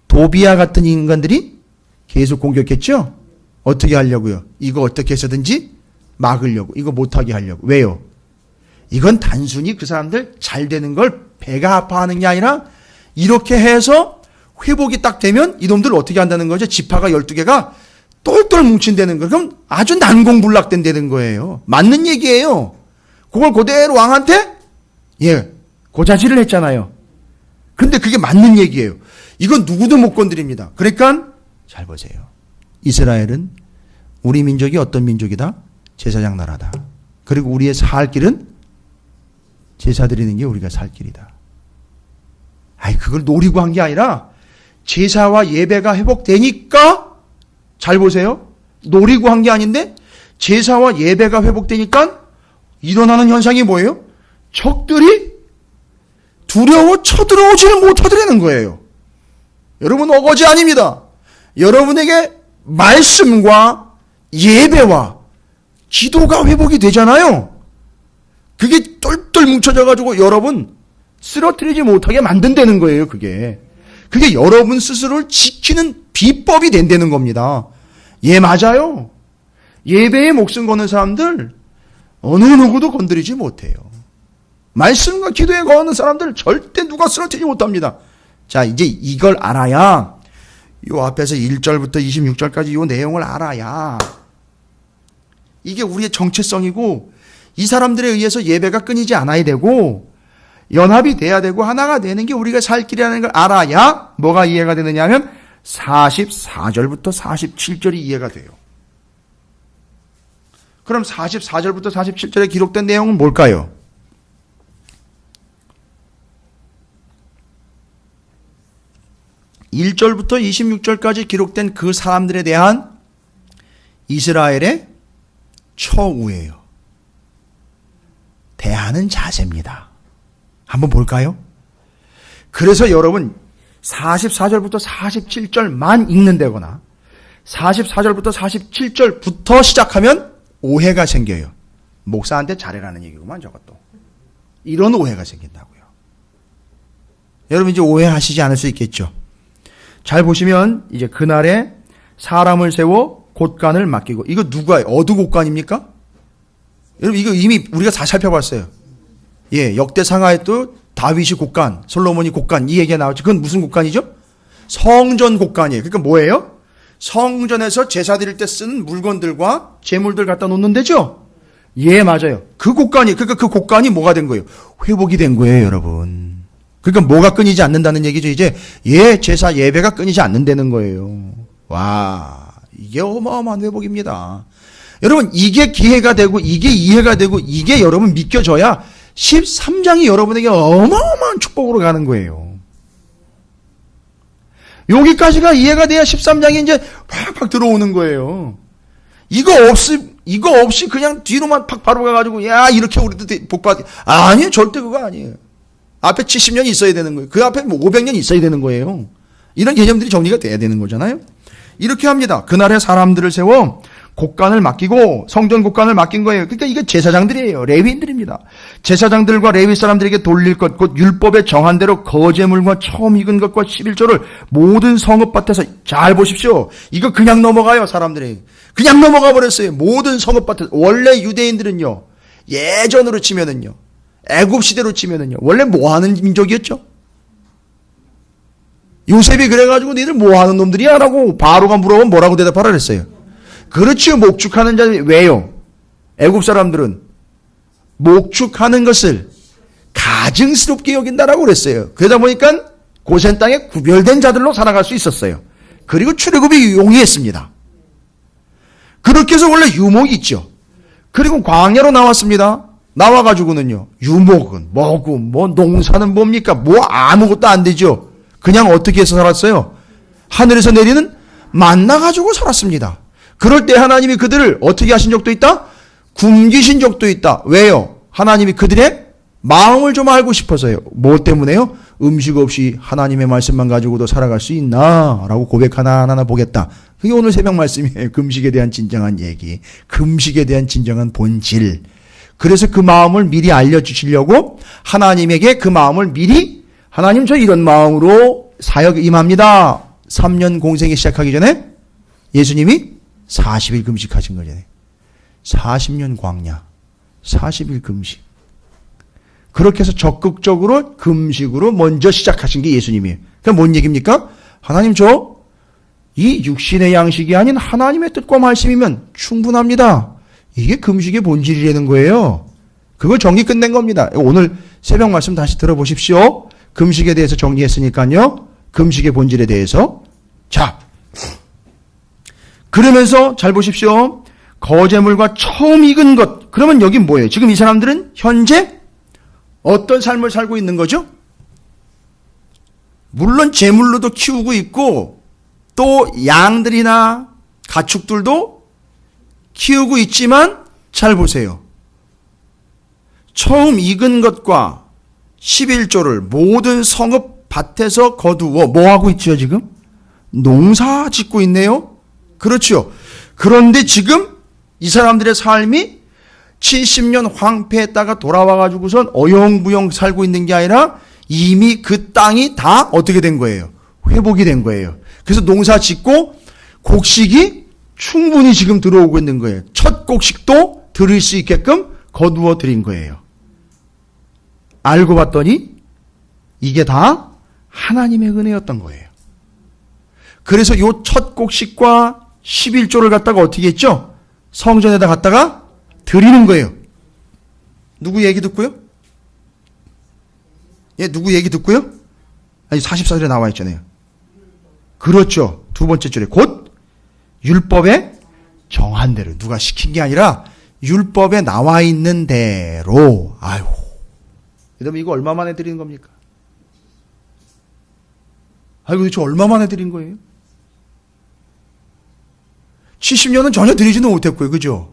도비아 같은 인간들이 계속 공격했죠? 어떻게 하려고요? 이거 어떻게 해서든지 막으려고. 이거 못하게 하려고. 왜요? 이건 단순히 그 사람들 잘 되는 걸 배가 아파하는 게 아니라 이렇게 해서 회복이 딱 되면 이놈들 어떻게 한다는 거죠? 지파가 12개가 똘똘 뭉친다는 거. 그럼 아주 난공불락된다는 거예요. 맞는 얘기예요. 그걸 그대로 왕한테 고자질을 했잖아요. 근데 그게 맞는 얘기예요. 이건 누구도 못 건드립니다. 그러니까 잘 보세요. 이스라엘은 우리 민족이 어떤 민족이다? 제사장 나라다. 그리고 우리의 살 길은 제사 드리는 게 우리가 살 길이다. 그걸 노리고 한 게 아니라 제사와 예배가 회복되니까, 잘 보세요. 노리고 한 게 아닌데 제사와 예배가 회복되니까 일어나는 현상이 뭐예요? 적들이 두려워 쳐들어오지를 못하더라는 거예요. 여러분 어거지 아닙니다. 여러분에게 말씀과 예배와 기도가 회복이 되잖아요. 그게 똘똘 뭉쳐져가지고 여러분 쓰러뜨리지 못하게 만든다는 거예요. 그게 여러분 스스로를 지키는 비법이 된다는 겁니다. 맞아요. 예배에 목숨 거는 사람들 어느 누구도 건드리지 못해요. 말씀과 기도에 거하는 사람들 절대 누가 쓰러뜨리지 못합니다. 자, 이제 이걸 알아야 요 앞에서 1절부터 26절까지 요 내용을 알아야 이게 우리의 정체성이고 이 사람들에 의해서 예배가 끊이지 않아야 되고 연합이 돼야 되고 하나가 되는 게 우리가 살 길이라는 걸 알아야 뭐가 이해가 되느냐 하면 44절부터 47절이 이해가 돼요. 그럼 44절부터 47절에 기록된 내용은 뭘까요? (1절부터) (26절까지) 기록된 그 사람들에 대한 이스라엘의 처우예요. 대하는 자세입니다. 한번 볼까요? 그래서 여러분 44절부터 47절만 읽는다거나 44절부터 47절부터 시작하면 오해가 생겨요. 목사한테 잘해라는 얘기구만 저것도. 이런 오해가 생긴다고요. 여러분 이제 오해하시지 않을 수 있겠죠. 잘 보시면 이제 그날에 사람을 세워 곳간을 맡기고, 이거 누가 어느 곳간입니까? 여러분 이거 이미 우리가 다 살펴봤어요. 역대상하에 또 다윗이 곳간, 솔로몬이 곳간 이 얘기가 나왔죠. 그건 무슨 곳간이죠? 성전 곳간이에요. 그러니까 뭐예요? 성전에서 제사 드릴 때 쓰는 물건들과 제물들 갖다 놓는 데죠? 맞아요. 그 곳간이, 그러니까 그 곳간이 뭐가 된 거예요? 회복이 된 거예요, 여러분. 그러니까 뭐가 끊이지 않는다는 얘기죠. 이제 제사 예배가 끊이지 않는다는 거예요. 와, 이게 어마어마한 회복입니다. 여러분 이게 기회가 되고 이게 이해가 되고 이게 여러분 믿겨져야 13장이 여러분에게 어마어마한 축복으로 가는 거예요. 여기까지가 이해가 돼야 13장이 이제 팍팍 들어오는 거예요. 이거 없이 그냥 뒤로만 팍 바로 가가지고 이렇게 우리도 복받, 아니에요. 절대 그거 아니에요. 앞에 70년이 있어야 되는 거예요. 그 앞에 500년이 있어야 되는 거예요. 이런 개념들이 정리가 돼야 되는 거잖아요. 이렇게 합니다. 그날에 사람들을 세워 곳간을 맡기고, 성전 곳간을 맡긴 거예요. 그러니까 이게 제사장들이에요. 레위인들입니다. 제사장들과 레위 사람들에게 돌릴 것, 곧 율법에 정한 대로 거제물과 처음 익은 것과 11조를 모든 성읍밭에서, 잘 보십시오. 이거 그냥 넘어가요. 사람들이 그냥 넘어가 버렸어요. 모든 성읍밭에서. 원래 유대인들은요, 예전으로 치면은요, 애굽 시대로 치면은요, 원래 뭐 하는 민족이었죠? 요셉이 그래가지고 니들 뭐 하는 놈들이야? 라고 바로가 물어보면 뭐라고 대답하라 그랬어요? 그렇죠. 목축하는 자들이. 왜요? 애굽 사람들은 목축하는 것을 가증스럽게 여긴다라고 그랬어요. 그러다 보니까 고센 땅에 구별된 자들로 살아갈 수 있었어요. 그리고 출애굽이 용이했습니다. 그렇게 해서 원래 유목이 있죠. 그리고 광야로 나왔습니다. 나와가지고는요, 유목은 뭐고, 농사는 뭡니까? 아무것도 안 되죠. 그냥 어떻게 해서 살았어요? 하늘에서 내리는 만나 가지고 살았습니다. 그럴 때 하나님이 그들을 어떻게 하신 적도 있다? 굶기신 적도 있다. 왜요? 하나님이 그들의 마음을 좀 알고 싶어서요. 뭐 때문에요? 음식 없이 하나님의 말씀만 가지고도 살아갈 수 있나? 라고 고백 하나하나 보겠다. 그게 오늘 새벽 말씀이에요. 금식에 대한 진정한 얘기. 금식에 대한 진정한 본질. 그래서 그 마음을 미리 알려주시려고 하나님에게 그 마음을 미리 하나님 저 이런 마음으로 사역 임합니다. 3년 공생이 시작하기 전에 예수님이 40일 금식하신 거잖아요. 40년 광야, 40일 금식. 그렇게 해서 적극적으로 금식으로 먼저 시작하신 게 예수님이에요. 그게 뭔 얘기입니까? 하나님 저 이 육신의 양식이 아닌 하나님의 뜻과 말씀이면 충분합니다. 이게 금식의 본질이라는 거예요. 그걸 정리 끝낸 겁니다. 오늘 새벽 말씀 다시 들어보십시오. 금식에 대해서 정리했으니까요. 금식의 본질에 대해서. 자, 그러면서 잘 보십시오. 거제물과 처음 익은 것. 그러면 여기 뭐예요? 지금 이 사람들은 현재 어떤 삶을 살고 있는 거죠? 물론 제물로도 키우고 있고 또 양들이나 가축들도 키우고 있지만 잘 보세요. 처음 익은 것과 11조를 모든 성읍 밭에서 거두어 뭐 하고 있죠 지금? 농사 짓고 있네요. 그렇죠. 그런데 지금 이 사람들의 삶이 70년 황폐했다가 돌아와가지고선 어영부영 살고 있는 게 아니라 이미 그 땅이 다 어떻게 된 거예요? 회복이 된 거예요. 그래서 농사 짓고 곡식이 충분히 지금 들어오고 있는 거예요. 첫 곡식도 드릴 수 있게끔 거두어 드린 거예요. 알고 봤더니 이게 다 하나님의 은혜였던 거예요. 그래서 요 첫 곡식과 11조를 갖다가 어떻게 했죠? 성전에다 갖다가 드리는 거예요. 누구 얘기 듣고요? 예, 누구 얘기 듣고요? 아니 44절에 나와 있잖아요. 그렇죠. 두 번째 줄에 곧 율법에 정한 대로. 누가 시킨 게 아니라 율법에 나와 있는 대로. 아유, 여러분 이거 얼마 만에 드리는 겁니까? 아이고 도대체 얼마 만에 드린 거예요? 70년은 전혀 드리지는 못했고요. 그죠?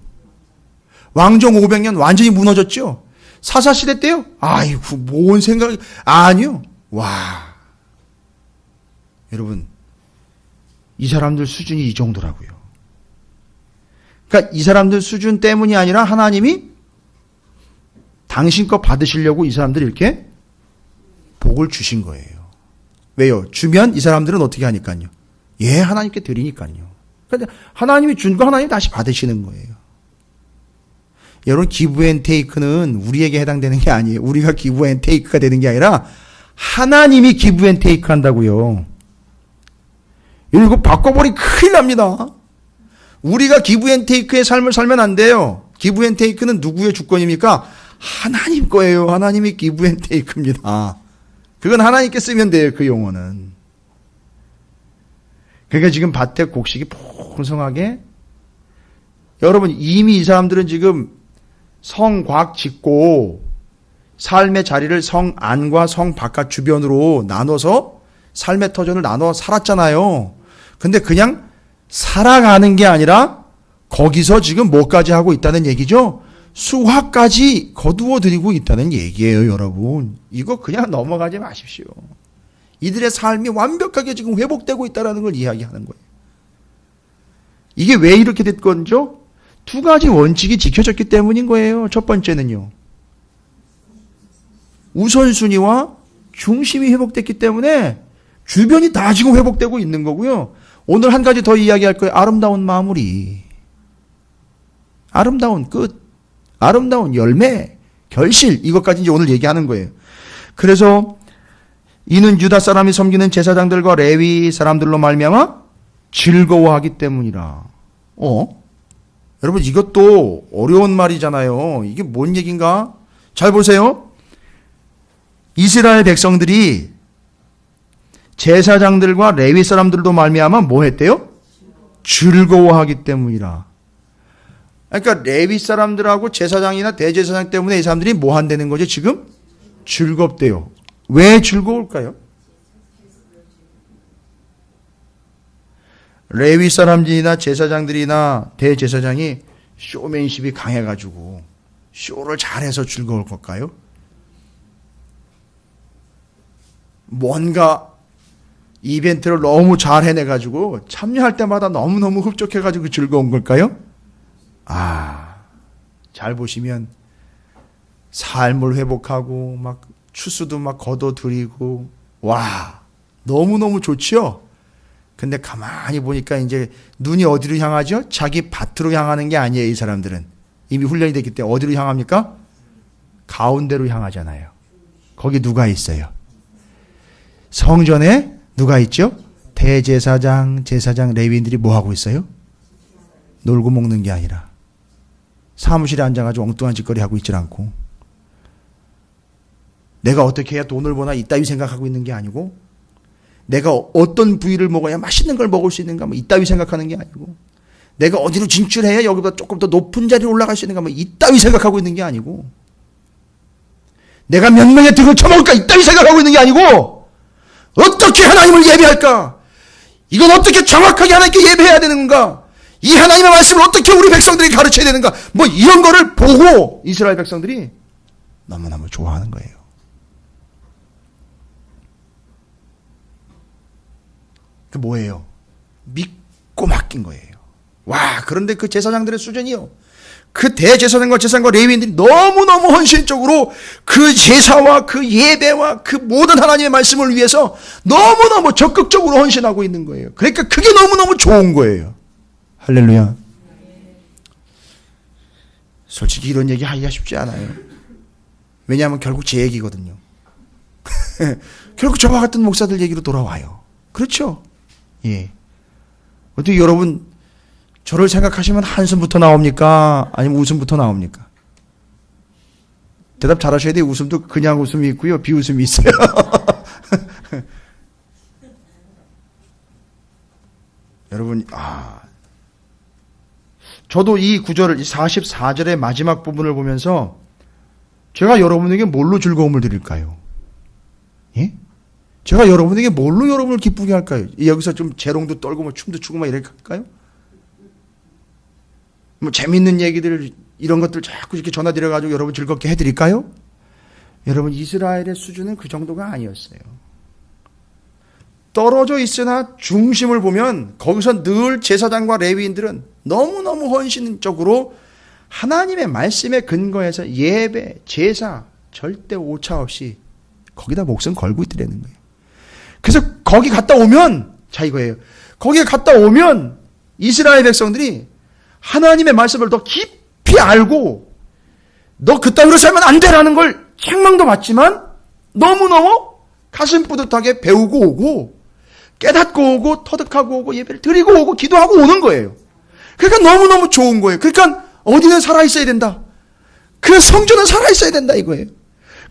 왕정 500년 완전히 무너졌죠? 사사시대 때요? 아이고 뭔 생각이. 아니요. 와, 여러분 이 사람들 수준이 이 정도라고요. 그러니까 이 사람들 수준 때문이 아니라 하나님이 당신 거 받으시려고 이 사람들 이렇게 복을 주신 거예요. 왜요? 주면 이 사람들은 어떻게 하니까요? 예, 하나님께 드리니까요. 그러니까 하나님이 준 거 하나님이 다시 받으시는 거예요. 여러분 기브 앤 테이크는 우리에게 해당되는 게 아니에요. 우리가 기브 앤 테이크가 되는 게 아니라 하나님이 기브 앤 테이크 한다고요. 이거 바꿔버리면 큰일 납니다. 우리가 기브 앤 테이크의 삶을 살면 안 돼요. 기브 앤 테이크는 누구의 주권입니까? 하나님 거예요. 하나님이 기브 앤 테이크입니다. 그건 하나님께 쓰면 돼요. 그 용어는. 그러니까 지금 밭에 곡식이 풍성하게. 여러분 이미 이 사람들은 지금 성곽 짓고 삶의 자리를 성 안과 성 바깥 주변으로 나눠서 삶의 터전을 나눠 살았잖아요. 근데 그냥 살아가는 게 아니라 거기서 지금 뭐까지 하고 있다는 얘기죠? 수확까지 거두어 드리고 있다는 얘기예요, 여러분. 이거 그냥 넘어가지 마십시오. 이들의 삶이 완벽하게 지금 회복되고 있다는 걸 이야기하는 거예요. 이게 왜 이렇게 된 건죠? 두 가지 원칙이 지켜졌기 때문인 거예요. 첫 번째는요. 우선순위와 중심이 회복됐기 때문에 주변이 다 지금 회복되고 있는 거고요. 오늘 한 가지 더 이야기할 거예요. 아름다운 마무리. 아름다운 끝. 아름다운 열매. 결실. 이것까지 이제 오늘 얘기하는 거예요. 그래서 이는 유다 사람이 섬기는 제사장들과 레위 사람들로 말미암아 즐거워하기 때문이라. 여러분 이것도 어려운 말이잖아요. 이게 뭔 얘기인가? 잘 보세요. 이스라엘 백성들이 제사장들과 레위 사람들도 말미암아 뭐 했대요? 즐거워하기 때문이라. 그러니까 레위 사람들하고 제사장이나 대제사장 때문에 이 사람들이 뭐 한다는 거죠? 지금 즐겁대요. 왜 즐거울까요? 레위 사람들이나 제사장들이나 대제사장이 쇼맨십이 강해가지고 쇼를 잘해서 즐거울 걸까요? 뭔가 이벤트를 너무 잘 해내가지고 참여할 때마다 너무너무 흡족해가지고 즐거운 걸까요? 잘 보시면 삶을 회복하고 막 추수도 막 거둬들이고 와 너무너무 좋지요. 근데 가만히 보니까 이제 눈이 어디로 향하죠? 자기 밭으로 향하는 게 아니에요. 이 사람들은 이미 훈련이 됐기 때문에 어디로 향합니까? 가운데로 향하잖아요. 거기 누가 있어요? 성전에 누가 있죠? 대제사장, 제사장, 레위인들이 뭐 하고 있어요? 놀고 먹는 게 아니라 사무실에 앉아가지고 엉뚱한 짓거리 하고 있질 않고 내가 어떻게 해야 돈을 버나 이따위 생각하고 있는 게 아니고 내가 어떤 부위를 먹어야 맛있는 걸 먹을 수 있는가 뭐 이따위 생각하는 게 아니고 내가 어디로 진출해야 여기보다 조금 더 높은 자리로 올라갈 수 있는가 뭐 이따위 생각하고 있는 게 아니고 내가 몇 명의 득을 쳐먹을까 이따위 생각하고 있는 게 아니고 어떻게 하나님을 예배할까? 이건 어떻게 정확하게 하나님께 예배해야 되는가? 이 하나님의 말씀을 어떻게 우리 백성들이 가르쳐야 되는가? 뭐 이런 거를 보고 이스라엘 백성들이 너무너무 좋아하는 거예요. 그 뭐예요? 믿고 맡긴 거예요. 와, 그런데 그 제사장들의 수준이요. 그 대제사장과 제사장과 레위인들이 너무너무 헌신적으로 그 제사와 그 예배와 그 모든 하나님의 말씀을 위해서 너무너무 적극적으로 헌신하고 있는 거예요. 그러니까 그게 너무너무 좋은 거예요. 할렐루야. 솔직히 이런 얘기 하기가 쉽지 않아요. 왜냐하면 결국 제 얘기거든요. 결국 저와 같은 목사들 얘기로 돌아와요. 그렇죠? 예. 어떻게 여러분 저를 생각하시면 한숨부터 나옵니까? 아니면 웃음부터 나옵니까? 대답 잘하셔야 돼요. 웃음도 그냥 웃음이 있고요. 비웃음이 있어요. 여러분, 저도 이 구절을 44절의 마지막 부분을 보면서 제가 여러분에게 뭘로 즐거움을 드릴까요? 예? 제가 여러분에게 뭘로 여러분을 기쁘게 할까요? 여기서 좀 재롱도 떨고 뭐 춤도 추고 막 이렇게 할까요? 뭐 재밌는 얘기들 이런 것들 자꾸 이렇게 전화드려가지고 여러분 즐겁게 해드릴까요? 여러분 이스라엘의 수준은 그 정도가 아니었어요. 떨어져 있으나 중심을 보면 거기서 늘 제사장과 레위인들은 너무너무 헌신적으로 하나님의 말씀에 근거해서 예배, 제사 절대 오차 없이 거기다 목숨 걸고 있더라는 거예요. 그래서 거기 갔다 오면 자 이거예요. 거기에 갔다 오면 이스라엘 백성들이 하나님의 말씀을 더 깊이 알고 너 그따위로 살면 안 돼라는 걸 책망도 받지만 너무너무 가슴 뿌듯하게 배우고 오고 깨닫고 오고 터득하고 오고 예배를 드리고 오고 기도하고 오는 거예요. 그러니까 너무너무 좋은 거예요. 그러니까 어디는 살아있어야 된다. 그 성전은 살아있어야 된다 이거예요.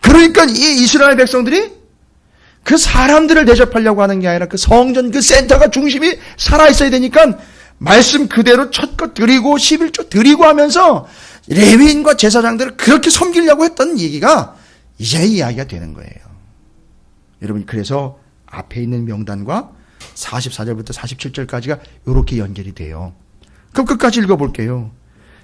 그러니까 이 이스라엘 백성들이 그 사람들을 대접하려고 하는 게 아니라 그 성전 그 센터가 중심이 살아있어야 되니까 말씀 그대로 첫것 드리고 11조 드리고 하면서 레위인과 제사장들을 그렇게 섬기려고 했던 얘기가 이제 이야기가 되는 거예요. 여러분 그래서 앞에 있는 명단과 44절부터 47절까지가 이렇게 연결이 돼요. 그럼 끝까지 읽어볼게요.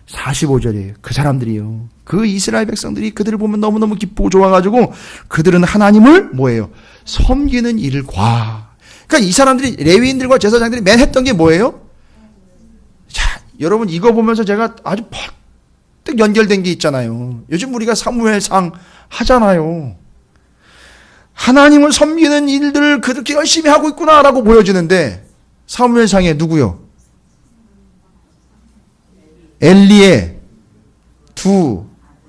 45절이에요. 그 사람들이요. 그 이스라엘 백성들이 그들을 보면 너무너무 기쁘고 좋아가지고 그들은 하나님을 뭐예요? 섬기는 일과. 그러니까 이 사람들이 레위인들과 제사장들이 맨 했던 게 뭐예요? 자, 여러분 이거 보면서 제가 아주 펄뜩 연결된 게 있잖아요. 요즘 우리가 사무엘상 하잖아요. 하나님을 섬기는 일들을 그렇게 열심히 하고 있구나라고 보여지는데 사무엘상에 누구요? 엘리의 두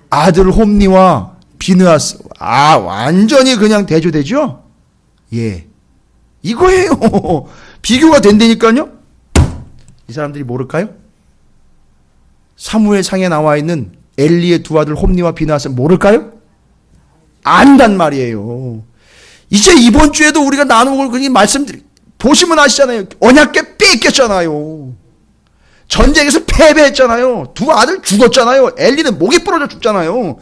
아들 홈니와 비느하스. 완전히 그냥 대조되죠? 예. 이거예요. 비교가 된다니까요? 이 사람들이 모를까요? 사무엘상에 나와 있는 엘리의 두 아들 홈니와 비느하스 모를까요? 안단 말이에요. 이제 이번 주에도 우리가 나누고 그렇게 보시면 아시잖아요. 언약궤 뺏겼잖아요. 전쟁에서 패배했잖아요. 두 아들 죽었잖아요. 엘리는 목이 부러져 죽잖아요.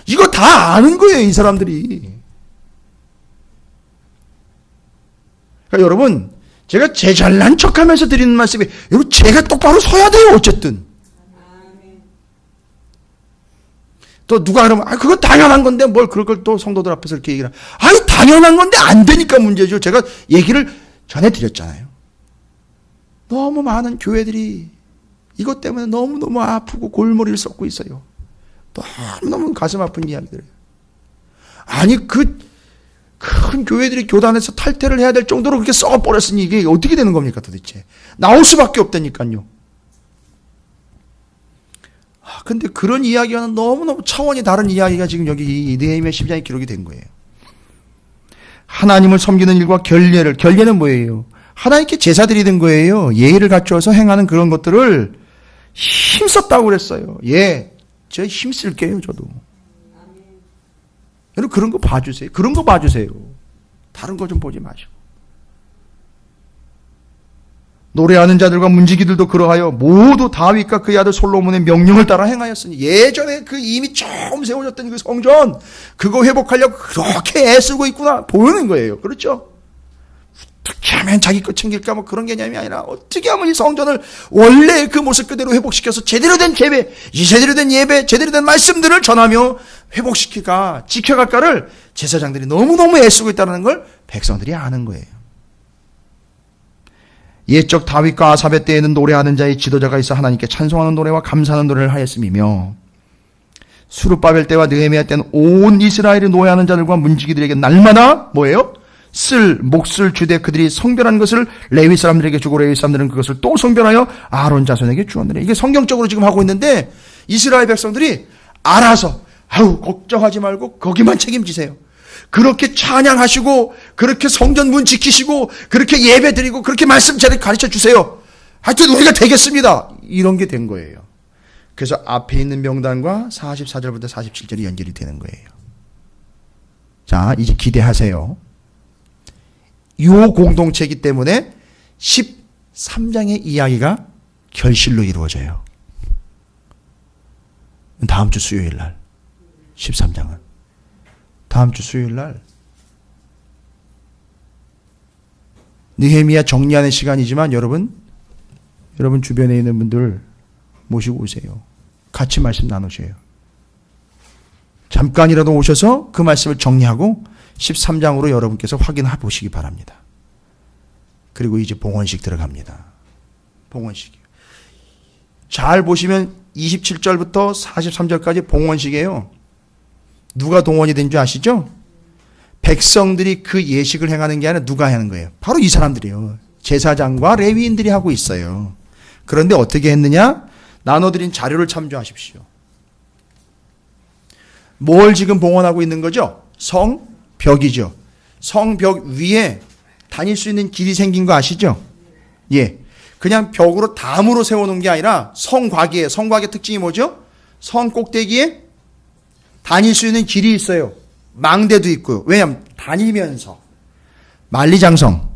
이거 다 아는 거예요, 이 사람들이. 그러니까 여러분, 제가 제 잘난 척하면서 드리는 말씀이 여러분 제가 똑바로 서야 돼요, 어쨌든. 또 누가 그러면 그거 당연한 건데 뭘 그럴 걸 또 성도들 앞에서 이렇게 얘기를 하나. 당연한 건데 안 되니까 문제죠. 제가 얘기를 전해드렸잖아요. 너무 많은 교회들이 이것 때문에 너무너무 아프고 골머리를 썩고 있어요. 너무너무 가슴 아픈 이야기들이에요. 아니 큰 교회들이 교단에서 탈퇴를 해야 될 정도로 그렇게 썩어버렸으니 이게 어떻게 되는 겁니까 도대체. 나올 수밖에 없다니까요. 근데 그런 이야기와는 너무너무 차원이 다른 이야기가 지금 여기 이 느헤미야 12장에 기록이 된 거예요. 하나님을 섬기는 일과 결례는 뭐예요? 하나님께 제사 드리는 거예요. 예의를 갖추어서 행하는 그런 것들을 힘썼다고 그랬어요. 저 힘쓸게요, 저도. 여러분 그런 거 봐주세요. 그런 거 봐주세요. 다른 거 좀 보지 마시고. 노래하는 자들과 문지기들도 그러하여 모두 다윗과 그의 아들 솔로몬의 명령을 따라 행하였으니 예전에 그 이미 처음 세워졌던 그 성전 그거 회복하려고 그렇게 애쓰고 있구나 보이는 거예요. 그렇죠? 어떻게 하면 자기 것 챙길까 뭐 그런 개념이 아니라 어떻게 하면 이 성전을 원래 그 모습 그대로 회복시켜서 제대로 된 예배, 제대로 된 말씀들을 전하며 회복시킬까 지켜갈까를 제사장들이 너무너무 애쓰고 있다는 걸 백성들이 아는 거예요. 옛적 다윗과 아삽의 때에는 노래하는 자의 지도자가 있어 하나님께 찬송하는 노래와 감사하는 노래를 하였음이며 수르바벨 때와 느헤미야 때는 온 이스라엘이 노래하는 자들과 문지기들에게 날마다 뭐예요? 몫을 주되 그들이 성별한 것을 레위 사람들에게 주고 레위 사람들은 그것을 또 성별하여 아론 자손에게 주었느니라. 이게 성경적으로 지금 하고 있는데 이스라엘 백성들이 알아서 걱정하지 말고 거기만 책임지세요. 그렇게 찬양하시고 그렇게 성전 문 지키시고 그렇게 예배 드리고 그렇게 말씀 잘 가르쳐 주세요. 하여튼 우리가 되겠습니다. 이런 게 된 거예요. 그래서 앞에 있는 명단과 44절부터 47절이 연결이 되는 거예요. 자, 이제 기대하세요. 이 공동체이기 때문에 13장의 이야기가 결실로 이루어져요. 다음 주 수요일 날 13장은 다음 주 수요일 날 느헤미야 정리하는 시간이지만 여러분 주변에 있는 분들 모시고 오세요. 같이 말씀 나누세요. 잠깐이라도 오셔서 그 말씀을 정리하고 13장으로 여러분께서 확인해 보시기 바랍니다. 그리고 이제 봉헌식 들어갑니다. 봉헌식이요. 잘 보시면 27절부터 43절까지 봉헌식이에요. 누가 동원이 된 줄 아시죠? 백성들이 그 예식을 행하는 게 아니라 누가 하는 거예요? 바로 이 사람들이요. 제사장과 레위인들이 하고 있어요. 그런데 어떻게 했느냐? 나눠드린 자료를 참조하십시오. 뭘 지금 봉헌하고 있는 거죠? 성벽이죠. 성벽 위에 다닐 수 있는 길이 생긴 거 아시죠? 예. 그냥 벽으로 담으로 세워놓은 게 아니라 성곽이에요. 성곽의 특징이 뭐죠? 성 꼭대기에 다닐 수 있는 길이 있어요. 망대도 있고요. 왜냐하면 다니면서 만리장성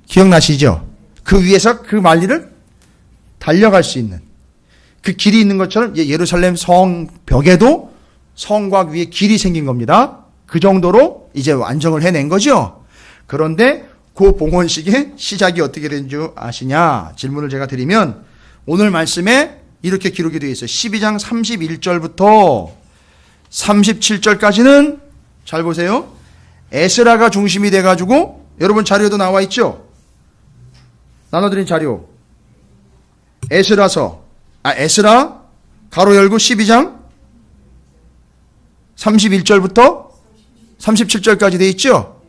기억나시죠? 그 위에서 그 만리를 달려갈 수 있는 그 길이 있는 것처럼 예루살렘 성벽에도 성곽 위에 길이 생긴 겁니다. 그 정도로 이제 완성을 해낸 거죠. 그런데 그 봉헌식의 시작이 어떻게 된 줄 아시냐? 질문을 제가 드리면 오늘 말씀에 이렇게 기록이 되어 있어요. 12장 31절부터 37절까지는 잘 보세요. 에스라가 중심이 돼가지고 여러분 자료에도 나와 있죠? 나눠드린 자료. 에스라 가로 열고 12장 31절부터 37절까지 돼 있죠?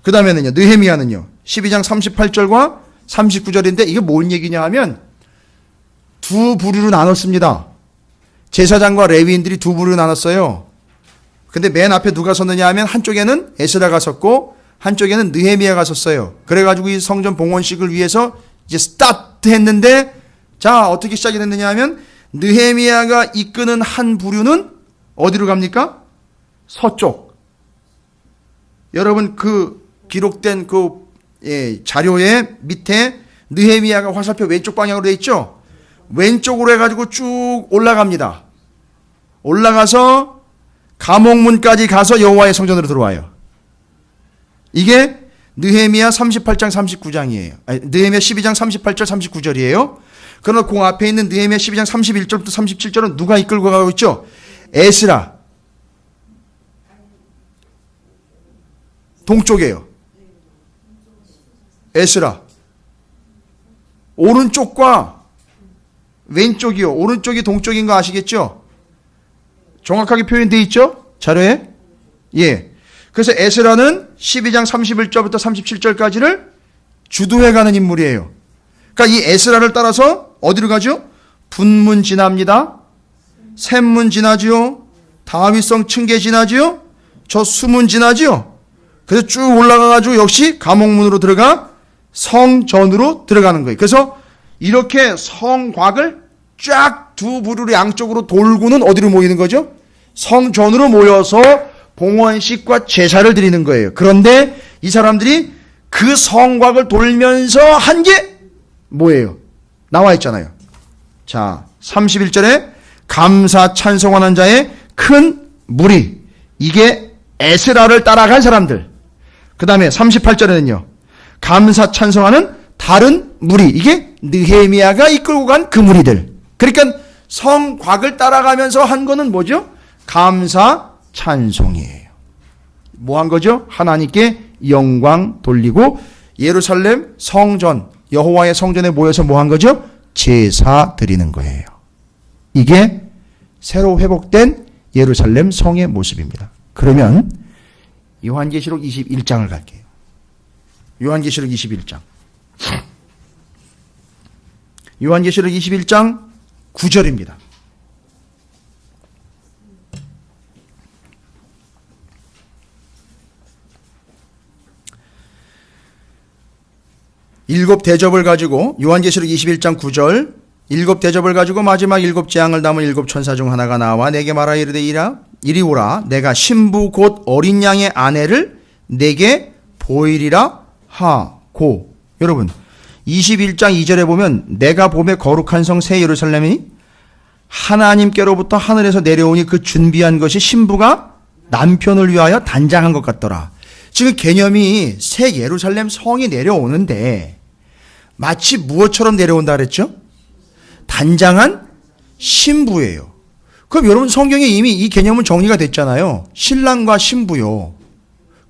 그 다음에는요, 느헤미야는요, 12장 38절과 39절인데 이게 뭔 얘기냐 하면 두 부류로 나눴습니다. 제사장과 레위인들이 두 부류로 나눴어요. 근데 맨 앞에 누가 섰느냐 하면 한쪽에는 에스라가 섰고 한쪽에는 느헤미야가 섰어요. 그래가지고 이 성전 봉헌식을 위해서 이제 스타트 했는데 자, 어떻게 시작이 됐느냐 하면 느헤미야가 이끄는 한 부류는 어디로 갑니까? 서쪽. 여러분 그 기록된 그 자료의 밑에 느헤미야가 화살표 왼쪽 방향으로 되어 있죠? 왼쪽으로 해가지고 쭉 올라갑니다. 올라가서 감옥문까지 가서 여호와의 성전으로 들어와요. 이게 느헤미야 38장 39장이에요. 느헤미야 12장 38절 39절이에요. 그러나 그 앞에 있는 느헤미야 12장 31절부터 37절은 누가 이끌고 가고 있죠? 에스라. 동쪽이에요. 에스라. 오른쪽과 왼쪽이요. 오른쪽이 동쪽인 거 아시겠죠? 정확하게 표현되어 있죠? 자료에? 예. 그래서 에스라는 12장 31절부터 37절까지를 주도해가는 인물이에요. 그러니까 이 에스라를 따라서 어디로 가죠? 분문 지납니다. 샘문 지나지요. 다윗성 층계 지나지요. 저 수문 지나지요. 그래서 쭉 올라가가지고 역시 감옥문으로 들어가 성전으로 들어가는 거예요. 그래서 이렇게 성곽을 쫙 두 부류로 양쪽으로 돌고는 어디로 모이는 거죠? 성전으로 모여서 봉헌식과 제사를 드리는 거예요. 그런데 이 사람들이 그 성곽을 돌면서 한 게 뭐예요? 나와 있잖아요. 자, 31절에 감사 찬송하는 자의 큰 무리. 이게 에스라를 따라간 사람들. 그 다음에 38절에는요. 감사 찬송하는 다른 무리. 이게 느헤미야가 이끌고 간 그 무리들. 그러니까 성곽을 따라가면서 한 거는 뭐죠? 감사 찬송이에요. 뭐 한 거죠? 하나님께 영광 돌리고 예루살렘 성전, 여호와의 성전에 모여서 뭐 한 거죠? 제사 드리는 거예요. 이게 새로 회복된 예루살렘 성의 모습입니다. 그러면 요한계시록 21장을 갈게요. 요한계시록 21장. 요한계시록 21장 9절입니다. 일곱 대접을 가지고 요한계시록 21장 9절 일곱 대접을 가지고 마지막 일곱 재앙을 담은 일곱 천사 중 하나가 나와 내게 말하 이르되 이리 오라 내가 신부 곧 어린 양의 아내를 내게 보이리라 하고. 여러분 21장 2절에 보면 내가 봄에 거룩한 성 새 예루살렘이 하나님께로부터 하늘에서 내려오니 그 준비한 것이 신부가 남편을 위하여 단장한 것 같더라. 지금 개념이 새 예루살렘 성이 내려오는데 마치 무엇처럼 내려온다 그랬죠? 단장한 신부예요. 그럼 여러분 성경에 이미 이 개념은 정리가 됐잖아요. 신랑과 신부요.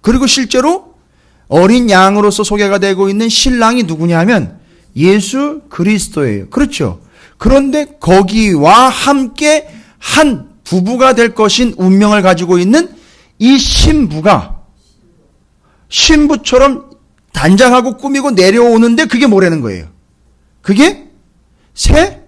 그리고 실제로 어린 양으로서 소개가 되고 있는 신랑이 누구냐 하면 예수 그리스도예요. 그렇죠. 그런데 거기와 함께 한 부부가 될 것인 운명을 가지고 있는 이 신부가 신부처럼 단장하고 꾸미고 내려오는데 그게 뭐라는 거예요? 그게 새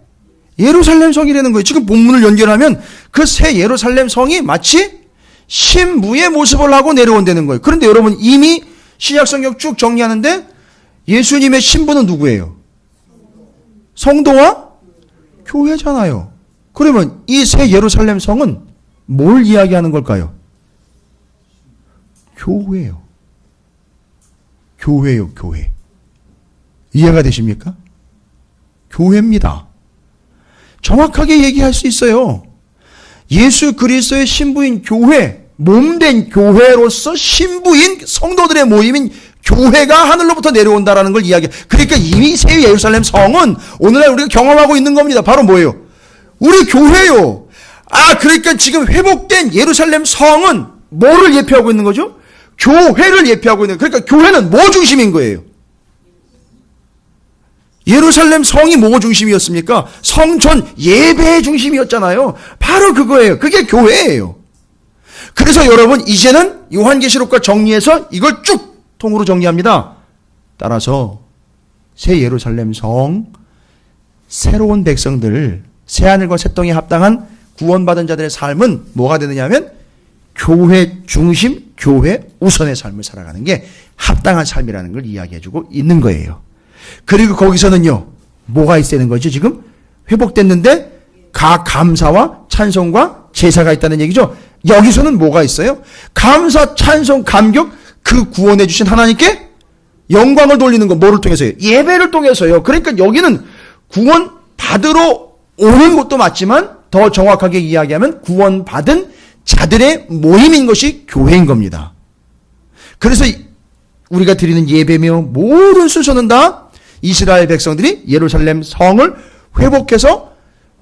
예루살렘 성이라는 거예요. 지금 본문을 연결하면 그 새 예루살렘 성이 마치 신부의 모습을 하고 내려온다는 거예요. 그런데 여러분 이미 신약성경 쭉 정리하는데 예수님의 신부는 누구예요? 성도와 교회잖아요. 그러면 이 새 예루살렘 성은 뭘 이야기하는 걸까요? 교회예요. 교회요, 교회. 이해가 되십니까? 교회입니다. 정확하게 얘기할 수 있어요. 예수 그리스도의 신부인 교회, 몸된 교회로서 신부인 성도들의 모임인 교회가 하늘로부터 내려온다라는 걸 이야기해요. 그러니까 이미 새 예루살렘 성은 오늘날 우리가 경험하고 있는 겁니다. 바로 뭐예요? 우리 교회요. 그러니까 지금 회복된 예루살렘 성은 뭐를 예표하고 있는 거죠? 교회를 예표하고 있는 거예요. 그러니까 교회는 뭐 중심인 거예요? 예루살렘 성이 뭐 중심이었습니까? 성전 예배의 중심이었잖아요. 바로 그거예요. 그게 교회예요. 그래서 여러분 이제는 요한계시록과 정리해서 이걸 쭉 통으로 정리합니다. 따라서 새 예루살렘 성, 새로운 백성들, 새하늘과 새 땅에 합당한 구원받은 자들의 삶은 뭐가 되느냐 하면 교회 중심, 교회 우선의 삶을 살아가는 게 합당한 삶이라는 걸 이야기해주고 있는 거예요. 그리고 거기서는요, 뭐가 있다는 거죠? 지금 회복됐는데 감사와 찬송과 제사가 있다는 얘기죠. 여기서는 뭐가 있어요? 감사, 찬송, 감격, 그 구원해 주신 하나님께 영광을 돌리는 거 뭐를 통해서요? 예배를 통해서요. 그러니까 여기는 구원 받으러 오는 것도 맞지만 더 정확하게 이야기하면 구원 받은 자들의 모임인 것이 교회인 겁니다. 그래서 우리가 드리는 예배며 모든 순서는 다 이스라엘 백성들이 예루살렘 성을 회복해서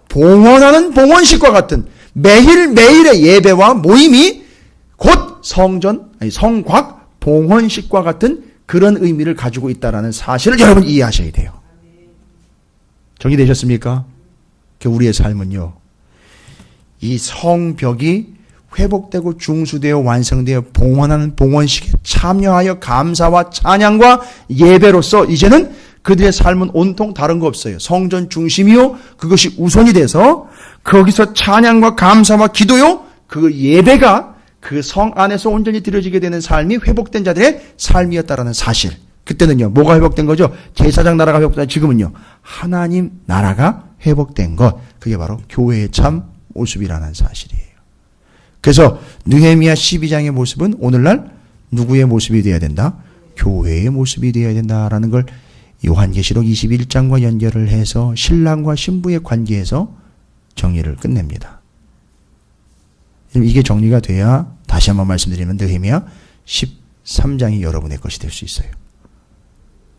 봉헌하는 봉헌식과 같은 매일매일의 예배와 모임이 곧 성곽 봉헌식과 같은 그런 의미를 가지고 있다는 사실을 여러분 이해하셔야 돼요. 정리되셨습니까? 우리의 삶은요, 이 성벽이 회복되고 중수되어 완성되어 봉헌하는 봉헌식에 참여하여 감사와 찬양과 예배로서 이제는 그들의 삶은 온통 다른 거 없어요. 성전 중심이요, 그것이 우선이 돼서 거기서 찬양과 감사와 기도요, 그 예배가 그 성 안에서 온전히 드려지게 되는 삶이 회복된 자들의 삶이었다라는 사실. 그때는요, 뭐가 회복된 거죠? 제사장 나라가 회복된, 지금은요, 하나님 나라가 회복된 것. 그게 바로 교회의 참 모습이라는 사실이에요. 그래서 느헤미야 12장의 모습은 오늘날 누구의 모습이 되어야 된다? 교회의 모습이 되어야 된다라는 걸 요한계시록 21장과 연결을 해서 신랑과 신부의 관계에서 정리를 끝냅니다. 이게 정리가 돼야 다시 한번 말씀드리면 느헤미야 13장이 여러분의 것이 될 수 있어요.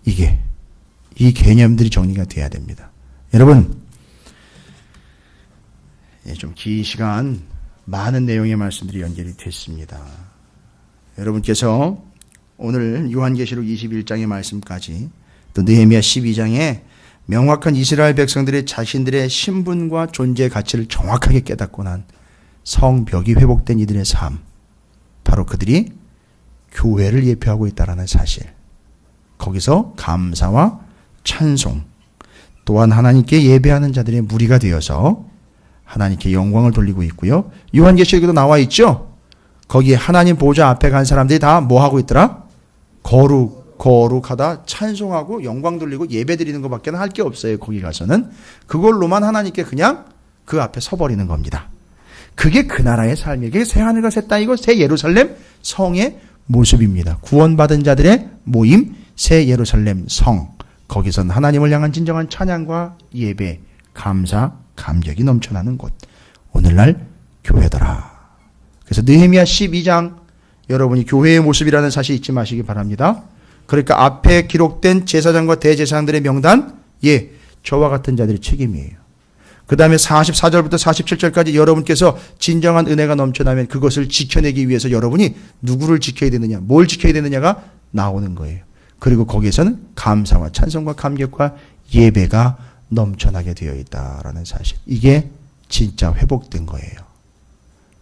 이 개념들이 정리가 돼야 됩니다. 여러분, 좀 긴 시간 많은 내용의 말씀들이 연결이 됐습니다. 여러분께서 오늘 요한계시록 21장의 말씀까지 또 느헤미야 12장에 명확한 이스라엘 백성들의 자신들의 신분과 존재의 가치를 정확하게 깨닫고 난 성벽이 회복된 이들의 삶, 바로 그들이 교회를 예표하고 있다는 사실, 거기서 감사와 찬송, 또한 하나님께 예배하는 자들의 무리가 되어서 하나님께 영광을 돌리고 있고요. 요한계시록에도 나와 있죠. 거기에 하나님 보좌 앞에 간 사람들이 다 뭐 하고 있더라? 거룩하다, 찬송하고 영광 돌리고 예배 드리는 것밖에 할 게 없어요. 거기 가서는 그걸로만 하나님께 그냥 그 앞에 서버리는 겁니다. 그게 그 나라의 삶이에요. 그게 새 하늘과 새 땅이고 새 예루살렘 성의 모습입니다. 구원받은 자들의 모임, 새 예루살렘 성. 거기선 하나님을 향한 진정한 찬양과 예배, 감사, 감격이 넘쳐나는 곳. 오늘날 교회더라. 그래서 느헤미야 12장, 여러분이 교회의 모습이라는 사실 잊지 마시기 바랍니다. 그러니까 앞에 기록된 제사장과 대제사장들의 명단, 저와 같은 자들의 책임이에요. 그 다음에 44절부터 47절까지 여러분께서 진정한 은혜가 넘쳐나면 그것을 지켜내기 위해서 여러분이 누구를 지켜야 되느냐, 뭘 지켜야 되느냐가 나오는 거예요. 그리고 거기에서는 감사와 찬송과 감격과 예배가 넘쳐나게 되어 있다라는 사실. 이게 진짜 회복된 거예요.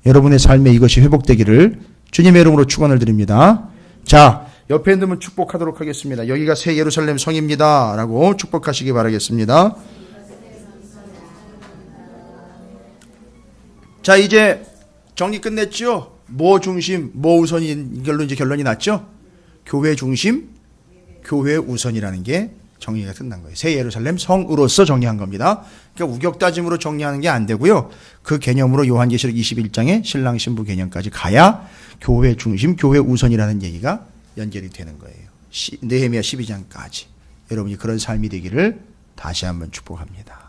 여러분의 삶에 이것이 회복되기를 주님의 이름으로 축원을 드립니다. 자, 옆에 있는 분 축복하도록 하겠습니다. 여기가 새 예루살렘 성입니다 라고 축복하시기 바라겠습니다. 자, 이제 정리 끝냈죠? 뭐 중심, 뭐 우선인, 이걸로 이제 결론이 났죠? 교회 중심, 교회 우선이라는 게 정리가 끝난 거예요. 새 예루살렘 성으로서 정리한 겁니다. 그러니까 우격다짐으로 정리하는 게 안 되고요. 그 개념으로 요한계시록 21장의 신랑 신부 개념까지 가야 교회 중심, 교회 우선이라는 얘기가 연결이 되는 거예요. 느헤미야 12장까지. 여러분이 그런 삶이 되기를 다시 한번 축복합니다.